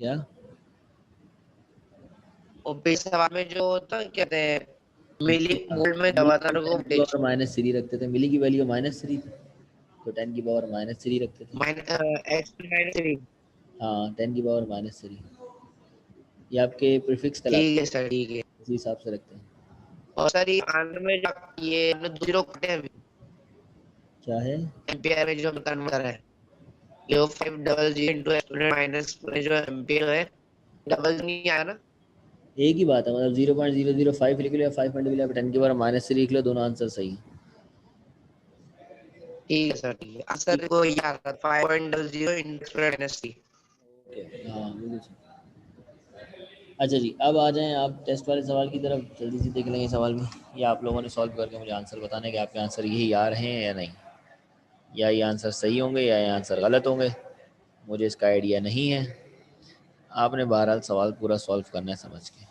क्या पिछले सवाल में जो होता है कहते हैं मिली वोल्ट में मिली दबा था की को 10 की पावर -3 रखते थे, मिली की वैल्यू -3 थी तो 10 की पावर -3 रखते थे। माइनस हाँ 10 की पावर -3, ये आपके प्रीफिक्स ठीक कहलाते है सर ठीक है। हैं, इसी हिसाब से रखते हैं। और सर ये आंध्र में जो ये हमने जीरो कटे हैं क्या है, एम्पियर में जो हम कन्वर्टर है ये 500 इंटू एक्सपोनेंट माइनस में जो एम्पियर है डबल नहीं आया ना। एक ही बात है, मतलब 0.005 लिख लो या 5 मल्टीप्लाई 10 की पावर -3 लिख लो, दोनों आंसर सही है। ठीक है सर ठीक है आंसर को याद रख 5.00 into exponent minus three. Okay हाँ बिल्कुल सही। अच्छा जी, अब आ जाएं आप टेस्ट वाले सवाल की तरफ, जल्दी से देख लेंगे सवाल में, ये आप लोगों ने सॉल्व करके मुझे आंसर बताना है कि आपके आंसर यही आ रहे हैं या नहीं, या ये आंसर सही होंगे या ये आंसर गलत होंगे, मुझे इसका आइडिया नहीं है। आपने बहरहाल सवाल पूरा सॉल्व करना है समझ के।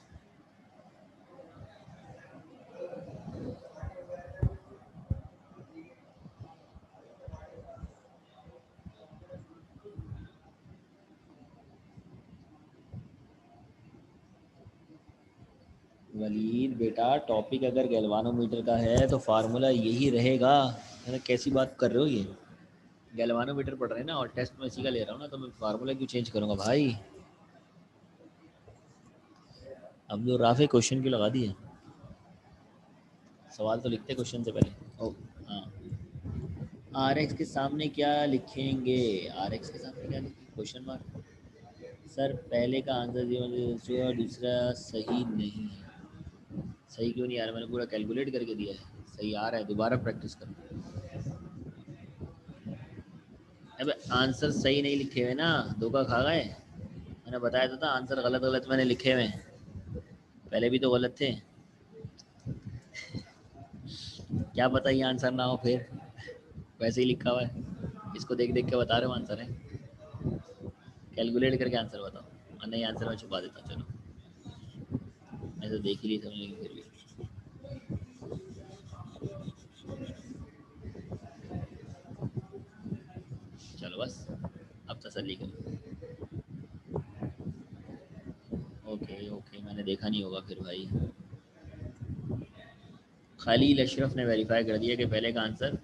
वलीद बेटा, टॉपिक अगर गैल्वानोमीटर का है तो फार्मूला यही रहेगा। अरे कैसी बात कर रहे हो, ये गैल्वानोमीटर पढ़ रहे हैं ना और टेस्ट में इसी का ले रहा हूँ ना, तो मैं फार्मूला क्यों चेंज करूँगा भाई। अब जो राफे क्वेश्चन क्यों लगा दिए, सवाल तो लिखते क्वेश्चन से पहले। ओ हाँ, आर एक्स के सामने क्या लिखेंगे, आर एक्स के सामने क्या लिखेंगे, क्वेश्चन मार्क। सर पहले का आंसर जो और दूसरा सही नहीं है, सही क्यों नहीं आ रहा, मैंने पूरा कैलकुलेट करके दिया है, सही आ रहा है, दोबारा प्रैक्टिस करो। अब आंसर सही नहीं लिखे हुए ना, धोखा खा गए, मैंने बताया तो था आंसर गलत गलत मैंने लिखे हुए हैं, पहले भी तो गलत थे, क्या पता ये आंसर ना हो फिर, वैसे ही लिखा हुआ है, इसको देख देख के बता रहे हो आंसर है, कैलकुलेट करके आंसर बताओ, और नहीं आंसर मैं छुपा देता हूँ, चलो मैं तो देख ही ली समझ, लेकिन फिर भी चलो बस अब तसल्ली करो। ओके ओके, मैंने देखा नहीं होगा फिर भाई। खलील अशरफ ने वेरीफाई कर दिया कि पहले का आंसर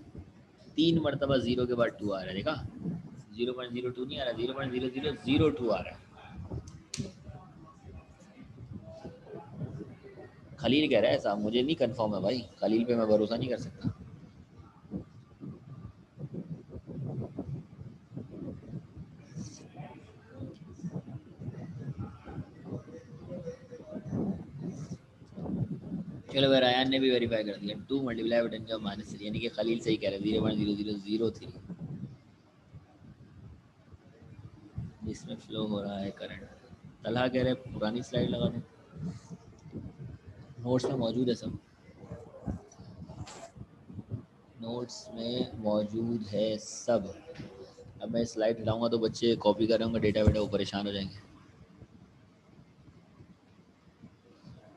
3 मरतबा 0 के बाद 2 आ रहा है। देखा 0.02 नहीं आ रहा, 0.0002 आ रहा है। खलील कह रहा है ऐसा, मुझे नहीं कंफर्म है भाई, खलील पे मैं भरोसा नहीं कर सकता। चलो भाई, रायन ने भी वेरीफाई कर दिया, 2 मल्टीप्लाई बाय 10 का माइनस 3, यानी कि खलील सही कह रहे हैं 0.0003 जिसमें फ्लो हो रहा है करंट। तलहा कह रहे हैं पुरानी स्लाइड लगा दें, नोट्स में मौजूद है सब, नोट्स में मौजूद है सब। अब मैं स्लाइड हटाऊंगा तो बच्चे कॉपी कर रहे होंगे डेटा वेटा, वो परेशान हो जाएंगे।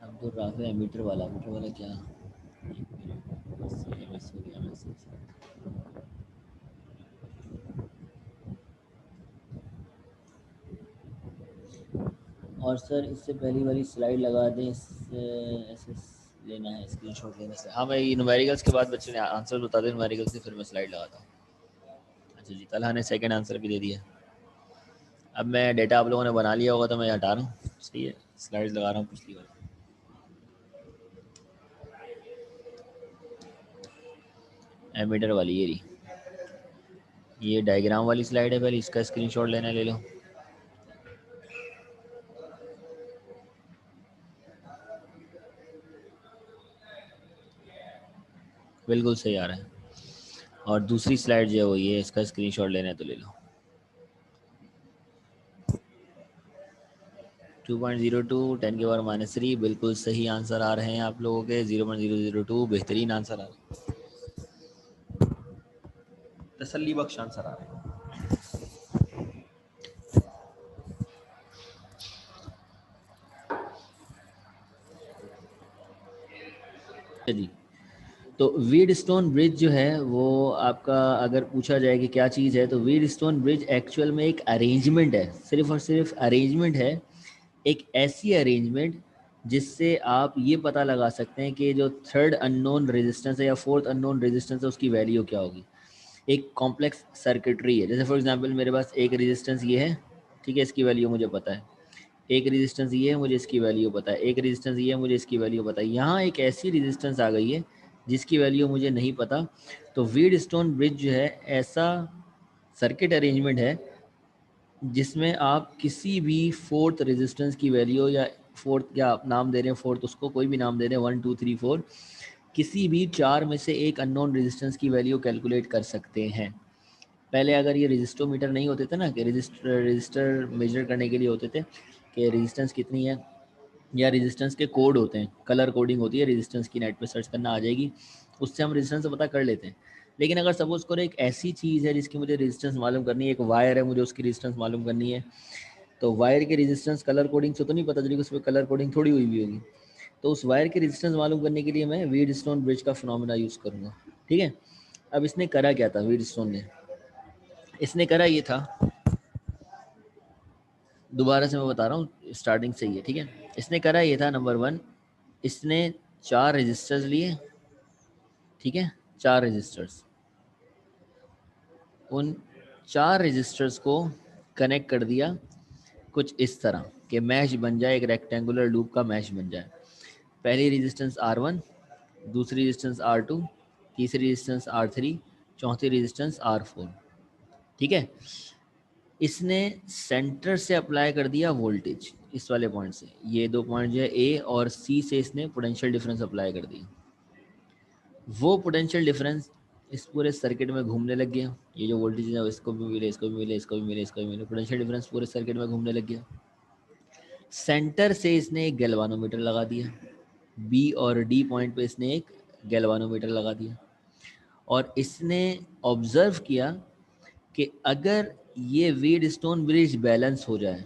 अब्दुल राफे मीटर वाला क्या? MS हो गया, MS। और सर इससे पहली वाली स्लाइड लगा दें, इससे ऐसे लेना है स्क्रीनशॉट लेने से। हाँ मैं न्यूमेरिकल्स के बाद बच्चे ने आंसर बता दें न्यूमेरिकल्स के, फिर मैं स्लाइड लगाता हूँ। अच्छा जी, तलहा ने सेकंड आंसर भी दे दिया। अब मैं डेटा आप लोगों ने बना लिया होगा तो मैं हटा रहा हूँ, सही है, स्लाइड्स लगा रहा हूँ पिछली बार। एमीटर वाली ये रही, ये डायग्राम वाली स्लाइड है, पहले इसका स्क्रीनशॉट लेना ले लो। बिल्कुल सही आ रहा है। और दूसरी स्लाइड जो है वो ये, इसका स्क्रीनशॉट लेना है तो ले लो। 2.02 10 के पावर -3 बिल्कुल सही आंसर आ रहे हैं आप लोगों के। 0.002 बेहतरीन आंसर आ रहे हैं, तसल्ली बख्श आंसर आ रहे हैं। जी, तो वीडस्टोन ब्रिज जो है वो आपका, अगर पूछा जाए कि क्या चीज़ है, तो वीडस्टोन ब्रिज एक्चुअल में एक अरेंजमेंट है, सिर्फ और सिर्फ अरेंजमेंट है। एक ऐसी अरेंजमेंट जिससे आप ये पता लगा सकते हैं कि जो थर्ड अननोन रेजिस्टेंस है या फोर्थ अननोन रेजिस्टेंस है उसकी वैल्यू क्या होगी। एक कॉम्प्लेक्स सर्किटरी है, जैसे फॉर एग्जांपल मेरे पास एक रेजिस्टेंस ये है, ठीक है, इसकी वैल्यू मुझे पता है। एक रेजिस्टेंस ये है, मुझे इसकी वैल्यू पता है। एक रेजिस्टेंस ये है, मुझे इसकी वैल्यू पता है। यहाँ एक ऐसी रेजिस्टेंस आ गई है जिसकी वैल्यू मुझे नहीं पता। तो वीडस्टोन ब्रिज जो है ऐसा सर्किट अरेंजमेंट है जिसमें आप किसी भी फोर्थ रेजिस्टेंस की वैल्यू, या फोर्थ क्या आप नाम दे रहे हैं, फोर्थ उसको कोई भी नाम दे रहे हैं, 1 2 3 4, किसी भी 4 में से एक अननोन रेजिस्टेंस की वैल्यू कैलकुलेट कर सकते हैं। पहले अगर ये रजिस्टोमीटर नहीं होते थे ना, कि रजिस्टर मेजर करने के लिए होते थे कि रेजिस्टेंस कितनी है, या रेजिस्टेंस के कोड होते हैं, कलर कोडिंग होती है रेजिस्टेंस की, नेट पे सर्च करना आ जाएगी, उससे हम रेजिस्टेंस पता कर लेते हैं। लेकिन अगर सपोज करो एक ऐसी चीज़ है जिसकी मुझे रेजिस्टेंस मालूम करनी है, एक वायर है, मुझे उसकी रेजिस्टेंस मालूम करनी है, तो वायर की रेजिस्टेंस कलर कोडिंग से तो नहीं पता चलेगी, उसमें कलर कोडिंग थोड़ी हुई भी होगी। तो उस वायर की रेजिस्टेंस मालूम करने के लिए मैं वीडस्टोन ब्रिज का फिनोमेना यूज़ करूँगा, ठीक है। अब इसने करा क्या था वीडस्टोन ने, इसने करा ये था, दोबारा से मैं बता रहा हूँ, स्टार्टिंग से ही है, ठीक है। इसने करा ये था, नंबर 1, इसने 4 रजिस्टर्स लिए, ठीक है, 4 रजिस्टर्स, उन 4 रजिस्टर्स को कनेक्ट कर दिया कुछ इस तरह कि मैश बन जाए, एक रेक्टेंगुलर लूप का मैश बन जाए। पहली रेजिस्टेंस R1, दूसरी रेजिस्टेंस R2, तीसरी रेजिस्टेंस R3, चौथी रेजिस्टेंस R4, ठीक है। इसने सेंटर से अप्लाई कर दिया वोल्टेज, इस वाले पॉइंट से, ये 2 पॉइंट जो है ए और सी से इसने पोटेंशियल डिफरेंस अप्लाई कर दिया। वो पोटेंशियल डिफरेंस इस पूरे सर्किट में घूमने लग गया, ये जो वोल्टेज है इसको भी मिले, इसको भी मिले, इसको भी मिले, इसको भी मिले, पोटेंशियल डिफरेंस पूरे सर्किट में घूमने लग गया। सेंटर से इसने एक गैल्वानोमीटर लगा दिया, बी और डी पॉइंट पे इसने एक गैल्वानोमीटर लगा दिया, और इसने ऑब्जर्व किया कि अगर ये वीडस्टोन ब्रिज बैलेंस हो जाए,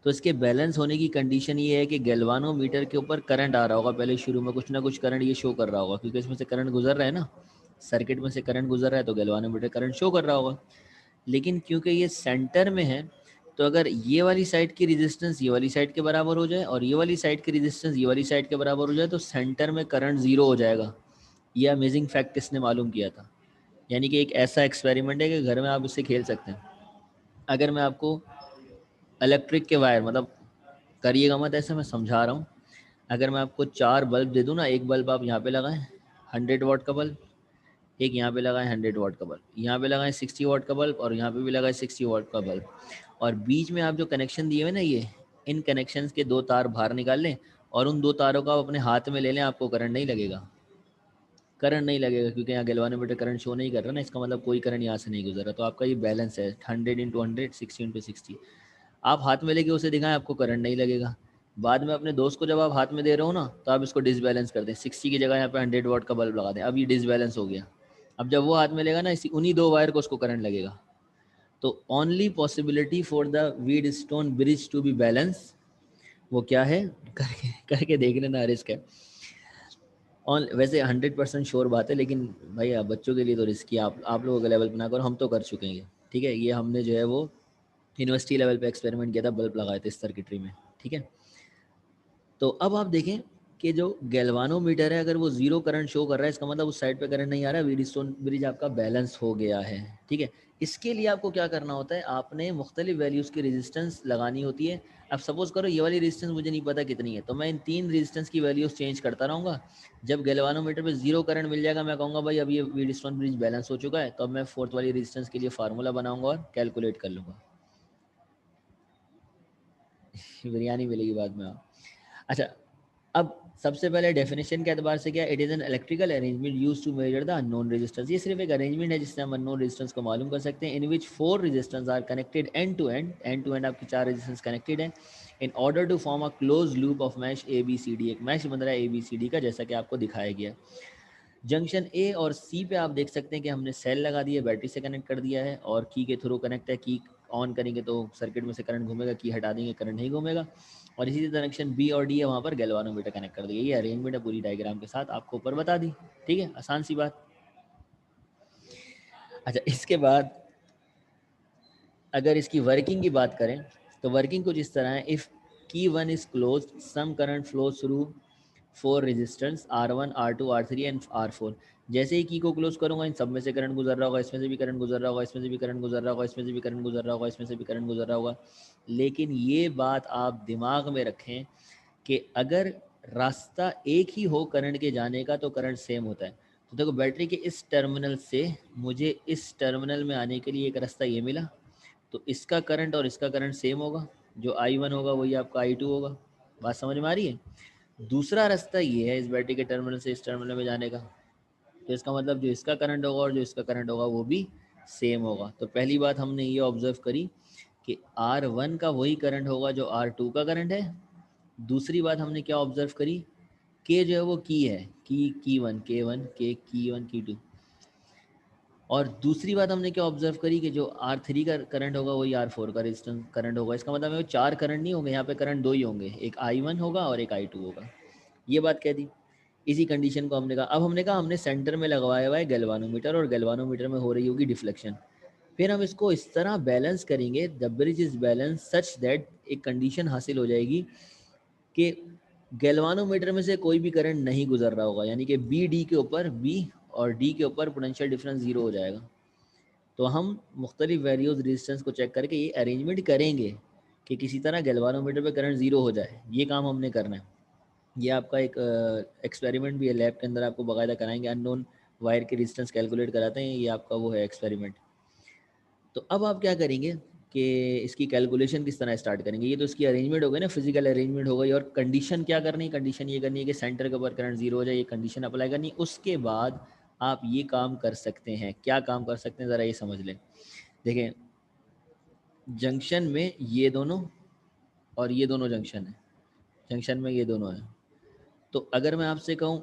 तो इसके बैलेंस होने की कंडीशन ये है कि गैल्वानोमीटर के ऊपर करंट आ रहा होगा, पहले शुरू में कुछ ना कुछ करंट ये शो कर रहा होगा, क्योंकि इसमें से करंट गुजर रहा है ना, सर्किट में से करंट गुजर रहा है, तो गैल्वानोमीटर करंट शो कर रहा होगा। लेकिन क्योंकि ये सेंटर में है तो अगर ये वाली साइड की रेजिस्टेंस ये वाली साइड के बराबर हो जाए और ये वाली साइड की रेजिस्टेंस ये वाली साइड के बराबर हो जाए तो सेंटर में करंट ज़ीरो हो जाएगा। ये अमेजिंग फैक्ट किसने मालूम किया था? यानी कि एक ऐसा एक्सपेरिमेंट है कि घर में आप इससे खेल सकते हैं। अगर मैं आपको इलेक्ट्रिक के वायर, मतलब करिएगा मत ऐसे, मैं समझा रहा हूँ। अगर मैं आपको 4 बल्ब दे दूँ ना, एक बल्ब आप यहाँ पे लगाएं 100 वाट का बल्ब, एक यहाँ पे लगाएं 100 वाट का बल्ब, यहाँ पे लगाएं 60 वाट का बल्ब और यहाँ पे भी लगाएं 60 वाट का बल्ब, और बीच में आप जो कनेक्शन दिए हुए ना, ये इन कनेक्शंस के 2 तार बाहर निकाल लें और उन 2 तारों को आप अपने हाथ में ले लें, आपको करंट नहीं लगेगा। करंट नहीं लगेगा क्योंकि यहाँ गैल्वानोमीटर करंट शो नहीं कर रहा ना, इसका मतलब कोई करंट यहाँ से नहीं गुजर रहा। तो आपका ये बैलेंस है 100 इंटू 100, 60 इंटू 60। आप हाथ में लेके उसे दिखाएं, आपको करंट नहीं लगेगा। बाद में अपने दोस्त को जब आप हाथ में दे रहे हो ना, तो आप इसको डिसबैलेंस कर दें, 60 की जगह यहाँ पे 100 वाट का बल्ब लगा दें, अब ये डिसबैलेंस हो गया। अब जब वो हाथ में लेगा ना, इसी उन्हीं 2 वायर को उसको करंट लगेगा। तो only possibility for the Wheatstone bridge to be balance, वो क्या है? करके करके देख लेना, रिस्क है। ऑन वैसे 100% श्योर बात है, लेकिन भाई आप बच्चों के लिए तो रिस्की, आप लोगों के लेवल पे ना करो, हम तो कर चुके हैं। ठीक है, ये हमने जो है वो यूनिवर्सिटी लेवल पे एक्सपेरिमेंट किया था, बल्ब लगाए थे सर्किटरी में। ठीक है, तो अब आप देखें कि जो गैल्वानोमीटर है, अगर वो जीरो करंट शो कर रहा है, इसका मतलब उस साइड पे करंट नहीं आ रहा है, व्हीटस्टोन ब्रिज आपका बैलेंस हो गया है। ठीक है, इसके लिए आपको क्या करना होता है, आपने मुख्तलिफ वैल्यूज़ की रेजिस्टेंस लगानी होती है। अब सपोज करो ये वाली रेजिस्टेंस मुझे नहीं पता कितनी है, तो मैं इन 3 रेजिस्टेंस की वैल्यूज़ चेंज करता रहूँगा। जब गैल्वानोमीटर पे जीरो करंट मिल जाएगा, मैं कहूँगा भाई अब ये व्हीटस्टोन ब्रिज बैलेंस हो चुका है, तो अब मैं 4th वाली रेजिस्टेंस के लिए फार्मूला बनाऊँगा और कैलकुलेट कर लूँगा। बिरयानी मिलेगी बाद में आप। अच्छा, अब सबसे पहले डेफिनेशन के एतबार से क्या, it is an electrical arrangement use to measure the unknown resistance. ये सिर्फ एक अरेंजमेंट है जिससे हम अननोन रेजिस्टेंस को मालूम कर सकते हैं। In which 4 resistance are connected end to end आपकी 4 रेजिस्टेंस कनेक्टेड हैं in order to form a close loop of mesh A B C D. एक मैश बन रहा है ए बी सी डी का, जैसा कि आपको दिखाया गया। जंक्शन ए और सी पे आप देख सकते हैं कि हमने सेल लगा दिया, बैटरी से कनेक्ट कर दिया है और की के थ्रू कनेक्ट है। की ऑन करेंगे तो सर्किट में से करंट घूमेगा, की हटा देंगे करंट नहीं घूमेगा। और इसी तरह कनेक्शन बी और डी है, वहाँ पर गैल्वानोमीटर कनेक्ट कर दिया। ये अरेंजमेंट है पूरी डायग्राम के साथ, आपको ऊपर बता दी। ठीक है, आसान सी बात। अच्छा, इसके बाद अगर इसकी वर्किंग की बात करें तो वर्किंग कुछ इस तरह है। If key 1 is close, some current flow through 4 resistance R1, R2, R3 and R4। जैसे ही की को क्लोज करूंगा, इन सब में से करंट गुजर रहा होगा, इसमें से भी करंट गुजर रहा होगा, इसमें से भी करंट गुजर रहा होगा, इसमें से भी करंट गुजर रहा होगा, इसमें से भी करंट गुजर रहा होगा। लेकिन ये बात आप दिमाग में रखें कि अगर रास्ता एक ही हो करंट के जाने का तो करंट सेम होता है। तो देखो, बैटरी के इस टर्मिनल से मुझे इस टर्मिनल में आने के लिए एक रास्ता ये मिला, तो इसका करंट और इसका करंट सेम होगा, जो I1 होगा वही आपका I2 होगा। बात समझ में आ रही है? दूसरा रास्ता ये है इस बैटरी के टर्मिनल से इस टर्मिनल में जाने का, तो इसका मतलब जो इसका करंट होगा और जो इसका करंट होगा वो भी सेम होगा। तो पहली बात हमने ये ऑब्जर्व करी कि R1 का वही करंट होगा जो R2 का करंट है। दूसरी बात हमने क्या ऑब्जर्व करी, के जो है वो की है, की वन, के वन, के की वन, की टू। और दूसरी बात हमने क्या ऑब्जर्व करी कि जो R3 का करंट होगा वही R4 का रेजिस्टेंस करंट होगा। इसका मतलब है 4 करंट नहीं होंगे, यहाँ पे करंट 2 ही होंगे, एक I1 होगा और एक I2 होगा। ये बात कह दी। इसी कंडीशन को हमने कहा, अब हमने कहा हमने सेंटर में लगवाया हुआ है गैल्वानोमीटर और गैल्वानोमीटर में हो रही होगी डिफ्लेक्शन। फिर हम इसको इस तरह बैलेंस करेंगे, the bridge is balance such that एक कंडीशन हासिल हो जाएगी कि गैल्वानोमीटर में से कोई भी करंट नहीं गुजर रहा होगा, यानी कि बी डी के ऊपर, बी और डी के ऊपर पोटेंशियल डिफरेंस जीरो हो जाएगा। तो हम मुख्तलिफ वैल्यूज रेजिस्टेंस को चेक करके ये अरेंजमेंट करेंगे कि किसी तरह गैल्वानोमीटर पे करंट जीरो हो जाए। ये काम हमने करना है। ये आपका एक एक्सपेरिमेंट भी है, लैब के अंदर आपको बाकायदा कराएंगे, अननोन वायर के रेजिस्टेंस कैलकुलेट कराते हैं, ये आपका वो है एक्सपेरिमेंट। तो अब आप क्या करेंगे कि इसकी कैलकुलेशन किस तरह स्टार्ट करेंगे। ये तो इसकी अरेंजमेंट हो गई ना, फिजिकल अरेंजमेंट हो गई। और कंडीशन क्या करनी है, कंडीशन ये करनी है कि सेंटर के ऊपर करंट जीरो हो जाए, ये कंडीशन अप्लाई करनी है। उसके बाद आप ये काम कर सकते हैं। क्या काम कर सकते हैं ज़रा ये समझ लें। देखें, जंक्शन में ये दोनों और ये दोनों जंक्शन है, जंक्शन में ये दोनों है। तो अगर मैं आपसे कहूँ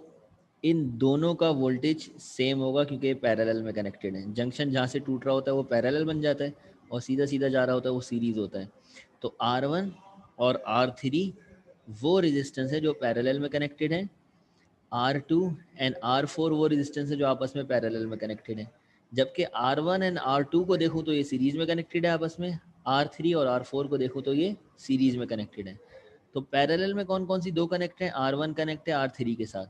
इन दोनों का वोल्टेज सेम होगा क्योंकि पैरेलल में कनेक्टेड है। जंक्शन जहाँ से टूट रहा होता है वो पैरेलल बन जाता है और सीधा सीधा जा रहा होता है वो सीरीज होता है। तो R1 और R3 वो रेजिस्टेंस है जो पैरेलल में कनेक्टेड है। R2 एंड R4 वो रेजिस्टेंस है जो आपस में पैरेलल में कनेक्टेड है। जबकि R1 एंड R2 को देखूँ तो ये सीरीज में कनेक्टेड है आपस में, R3 और R4 को देखो तो ये सीरीज में कनेक्टेड है। तो पैरेलल में कौन कौन सी दो कनेक्ट है, R1 कनेक्ट है R3 के साथ,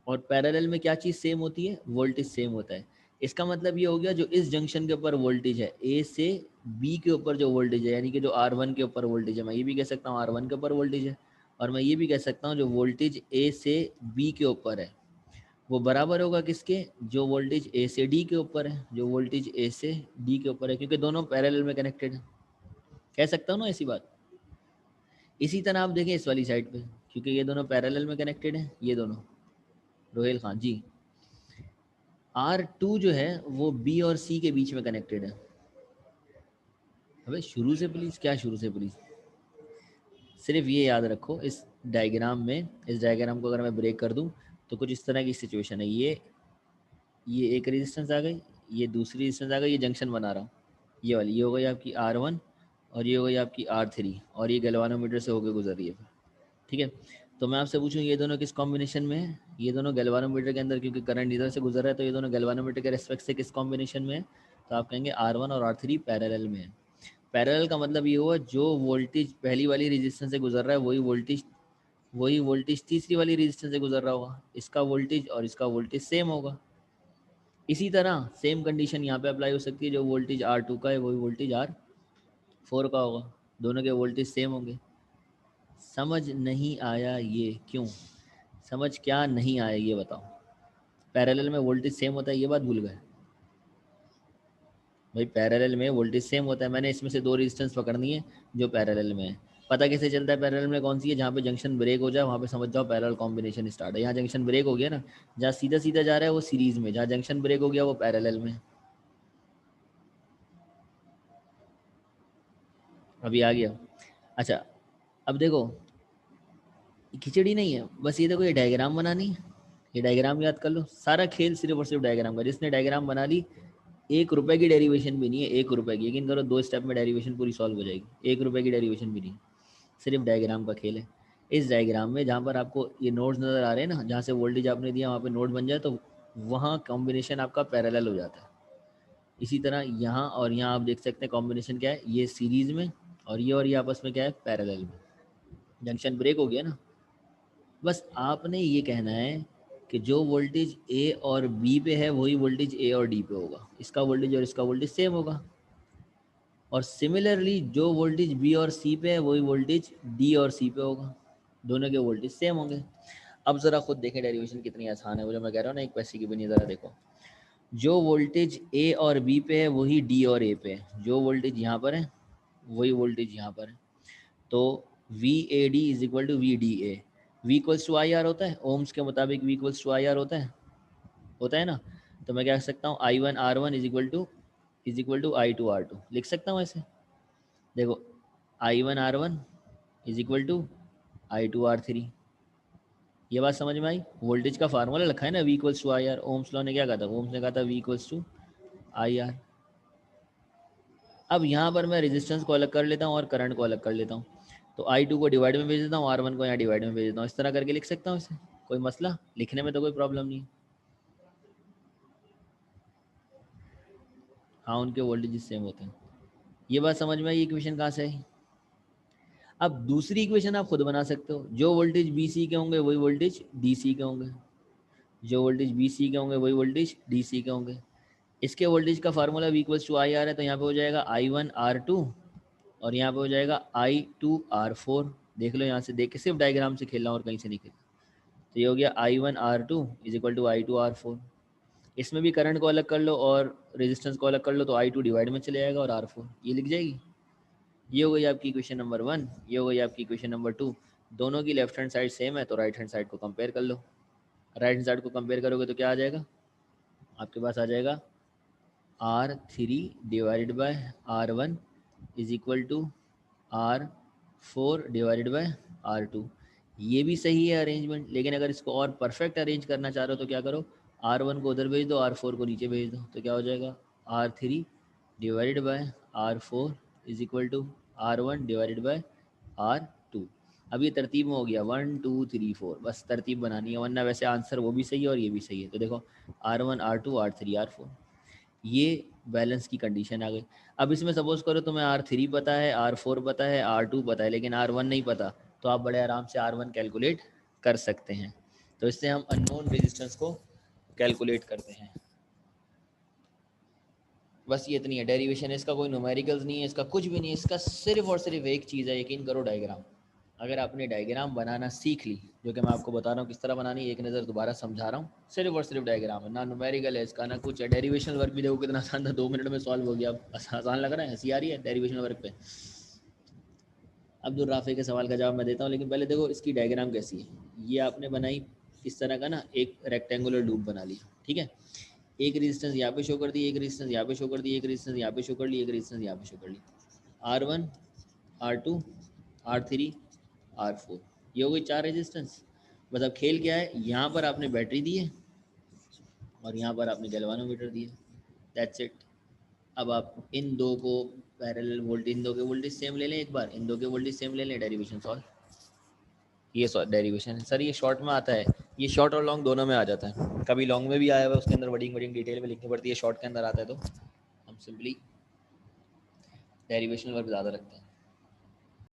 और पैरेलल में क्या चीज़ सेम होती है, वोल्टेज सेम होता है। इसका मतलब ये हो गया जो इस जंक्शन के ऊपर वोल्टेज है, ए से बी के ऊपर जो वोल्टेज है, यानी कि जो R1 के ऊपर वोल्टेज है, मैं ये भी कह सकता हूँ R1 के ऊपर वोल्टेज है, और मैं ये भी कह सकता हूँ जो वोल्टेज ए से बी के ऊपर है वो बराबर होगा किसके, जो वोल्टेज ए से डी के ऊपर है, जो वोल्टेज ए से डी के ऊपर है, क्योंकि दोनों पैरेलल में कनेक्टेड है। कह सकता हूँ ना ऐसी बात। इसी तरह आप देखें इस वाली साइड पे, क्योंकि ये दोनों पैरेलल में कनेक्टेड हैं, ये दोनों। रोहेल खान जी, R2 जो है वो B और C के बीच में कनेक्टेड है। अबे शुरू से प्लीज़, क्या शुरू से प्लीज़, सिर्फ ये याद रखो इस डायग्राम में, इस डायग्राम को अगर मैं ब्रेक कर दूं तो कुछ इस तरह की सिचुएशन है। ये एक रेजिस्टेंस आ गई, ये दूसरी रेजिस्टेंस आ गई, ये जंक्शन बना रहा हूँ, ये वाली, ये हो गई आपकी R1 और ये हो गई आपकी R3, और ये गैल्वानोमीटर से होकर गुजर रही है फिर। ठीक है, तो मैं आपसे पूछूं ये दोनों किस कॉम्बिनेशन में है, ये दोनों गैल्वानोमीटर के अंदर, क्योंकि करंट इधर से गुजर रहा है, तो ये दोनों गैल्वानोमीटर के रेस्पेक्ट से किस कॉम्बिनेशन में है, तो आप कहेंगे R1 और R3 पैरेलल में है। पैरेलल का मतलब ये हुआ जो वोल्टेज पहली वाली रेजिस्टेंस से गुजर रहा है वही वोल्टेज तीसरी वाली रेजिस्टेंस से गुजर रहा होगा, इसका वोल्टेज और इसका वोल्टेज सेम होगा। इसी तरह सेम कंडीशन यहाँ पे अप्लाई हो सकती है, जो वोल्टेज R2 का है वही वोल्टेज R4 का होगा, दोनों के वोल्टेज सेम होंगे। समझ नहीं आया ये क्यों, समझ क्या नहीं आया ये बताओ। पैरेलल में वोल्टेज सेम होता है ये बात भूल गए भाई, पैरेलल में वोल्टेज सेम होता है। मैंने इसमें से दो रेजिस्टेंस पकड़नी है जो पैरेलल में है। पता कैसे चलता है पैरेलल में कौन सी है, जहाँ पे जंक्शन ब्रेक हो जाए वहाँ पे समझ जाओ पैरेलल कॉम्बिनेशन स्टार्ट है। यहाँ जंक्शन ब्रेक हो गया ना, जहाँ सीधा सीधा जा रहा है वो सीरीज में, जहाँ जंक्शन ब्रेक हो गया वो पैरेलल में। अभी आ गया। अच्छा, अब देखो खिचड़ी नहीं है, बस ये देखो ये डायग्राम बनानी है, ये डायग्राम याद कर लो। सारा खेल सिर्फ और सिर्फ डायग्राम का, जिसने डायग्राम बना ली 1 रुपए की डेरिवेशन भी नहीं है, 1 रुपए की, यकीन करो 2 स्टेप में डेरिवेशन पूरी सॉल्व हो जाएगी, 1 रुपए की डेरिवेशन भी नहीं, सिर्फ डायग्राम का खेल है। इस डायग्राम में जहाँ पर आपको ये नोड्स नज़र आ रहे हैं ना, जहाँ से वोल्टेज आपने दिया वहाँ पे नोड बन जाए तो वहाँ कॉम्बिनेशन आपका पैरेलल हो जाता है। इसी तरह यहाँ और यहाँ आप देख सकते हैं कॉम्बिनेशन क्या है, ये सीरीज में, और ये आपस में क्या है, पैरेलल में। जंक्शन ब्रेक हो गया ना, बस आपने ये कहना है कि जो वोल्टेज ए और बी पे है वही वोल्टेज ए और डी पे होगा, इसका वोल्टेज और इसका वोल्टेज सेम होगा। और सिमिलरली जो वोल्टेज बी और सी पे है वही वोल्टेज डी और सी पे होगा, दोनों के वोल्टेज सेम होंगे। अब ज़रा खुद देखें डेरिवेशन कितनी आसान है, वो जो मैं कह रहा हूँ ना एक पैसे की बनी, ज़रा देखो। जो वोल्टेज ए और बी पे है वही डी और ए पे है, जो वोल्टेज यहाँ पर है वही वोल्टेज यहाँ पर है। तो V A D is equal to V D A, V equals to I R होता है, ओम्स के मुताबिक V equals to I R होता है ना। तो मैं क्या कह सकता हूँ, I one R one is equal to I two R two, लिख सकता हूँ ऐसे। देखो I one R one is equal to I two R three, ये बात समझ में आई। वोल्टेज का फार्मूला लिखा है ना, V equals to I R. Ohms law ने क्या कहा था, ओम्स ने कहा था V equals to I R. अब यहाँ पर मैं रेजिस्टेंस को अलग कर लेता हूँ और करंट को अलग कर लेता हूँ, तो आई टू को डिवाइड में भेज देता हूँ, आर वन को यहाँ डिवाइड में भेज देता हूँ, इस तरह करके लिख सकता हूँ इसे, कोई मसला, लिखने में तो कोई प्रॉब्लम नहीं। हाँ उनके वोल्टेज सेम होते हैं, ये बात समझ में आई। इक्वेशन कहाँ से आई। अब दूसरी इक्वेशन आप खुद बना सकते हो, जो वोल्टेज बी सी के होंगे वही वोल्टेज डी सी के होंगे, जो वोल्टेज बी सी के होंगे वही वोल्टेज डी सी के होंगे। इसके वोल्टेज का formula V equals to I R है, तो यहाँ पे हो जाएगा आई वन आर टू और यहाँ पे हो जाएगा आई टू आर फोर। देख लो यहाँ से, देख के सिर्फ डायग्राम से खेलना और कहीं से नहीं खेलना। तो ये हो गया I one R two is equal to I two R four. इसमें भी करंट को अलग कर लो और रेजिस्टेंस को अलग कर लो, तो आई टू डिवाइड में चले जाएगा और आर फोर ये लिख जाएगी। ये हो गई आपकी इक्वेशन नंबर 1, ये हो गई आपकी इक्वेशन नंबर 2। दोनों की लेफ्ट हैंड साइड सेम है तो राइट हैंड साइड को कंपेयर कर लो। राइट हैंड साइड को कंपेयर करोगे तो क्या आ जाएगा, आपके पास आ जाएगा R3 divided by R1 is equal to R4 divided by R2। ये भी सही है अरेंजमेंट, लेकिन अगर इसको और परफेक्ट अरेंज करना चाह रहे हो तो क्या करो, R1 को उधर भेज दो, R4 को नीचे भेज दो, तो क्या हो जाएगा R3 divided by R4 is equal to R1 divided by R2। अब ये तरतीब में हो गया 1 2 3 4, बस तरतीब बनानी है, वरना वैसे आंसर वो भी सही है और ये भी सही है। तो देखो R1 R2 R3 R4, ये बैलेंस की कंडीशन आ गई। अब इसमें सपोज करो तुम्हें R3 पता है, R4 पता है, R2 पता है, लेकिन R1 नहीं पता, तो आप बड़े आराम से R1 कैलकुलेट कर सकते हैं। तो इससे हम अननोन रेजिस्टेंस को कैलकुलेट करते हैं। बस ये इतनी है डेरिवेशन है, इसका कोई न्यूमेरिकल्स नहीं है, इसका कुछ भी नहीं है, इसका सिर्फ और सिर्फ एक चीज़ है, यकीन करो, डायग्राम। अगर आपने डायग्राम बनाना सीख ली, जो कि मैं आपको बता रहा हूँ किस तरह बनानी है, एक नज़र दोबारा समझा रहा हूँ, सिर्फ और सिर्फ डायग्राम है, ना न्यूमेरिकल है इसका, ना कुछ है। डेरिवेशनल वर्क भी देखो कितना आसान था, 2 मिनट में सॉल्व हो गया। आसान लग रहा है, हंसी आ रही है डेरिवेशनल वर्क पे। अब्दुल राफे के सवाल का जवाब मैं देता हूँ, लेकिन पहले देखो इसकी डायग्राम कैसी है। ये आपने बनाई इस तरह का ना, एक रेक्टेंगुलर लूप बना लिया, ठीक है। एक रेजिस्टेंस यहाँ पे शो कर दी, एक रेजिस्टेंस यहाँ पे शो कर दी, एक रेजिस्टेंस यहाँ पे शो कर ली, एक रेजिस्टेंस यहाँ पे शो कर ली। R1, R2, R3, R4, ये हो गई 4 रेजिस्टेंस। मतलब खेल क्या है, यहाँ पर आपने बैटरी दी है और यहाँ पर आपने गैल्वानोमीटर दिए, दैट्स इट। अब आप इन दो को पैरेलल वोल्टेज, इन दो के वोल्टेज सेम ले लें, एक बार इन दो के वोल्टेज सेम ले लें, डेरिवेशन सॉल्व। ये डेरिवेशन है सर, ये शॉर्ट में आता है, ये शॉर्ट और लॉन्ग दोनों में आ जाता है। कभी लॉन्ग में भी आया हुआ है, उसके अंदर वर्डिंग वर्डिंग डिटेल में लिखनी पड़ती है, शॉर्ट के अंदर आता है तो हम सिंपली डेरिवेशनल वर्क ज़्यादा रखते हैं।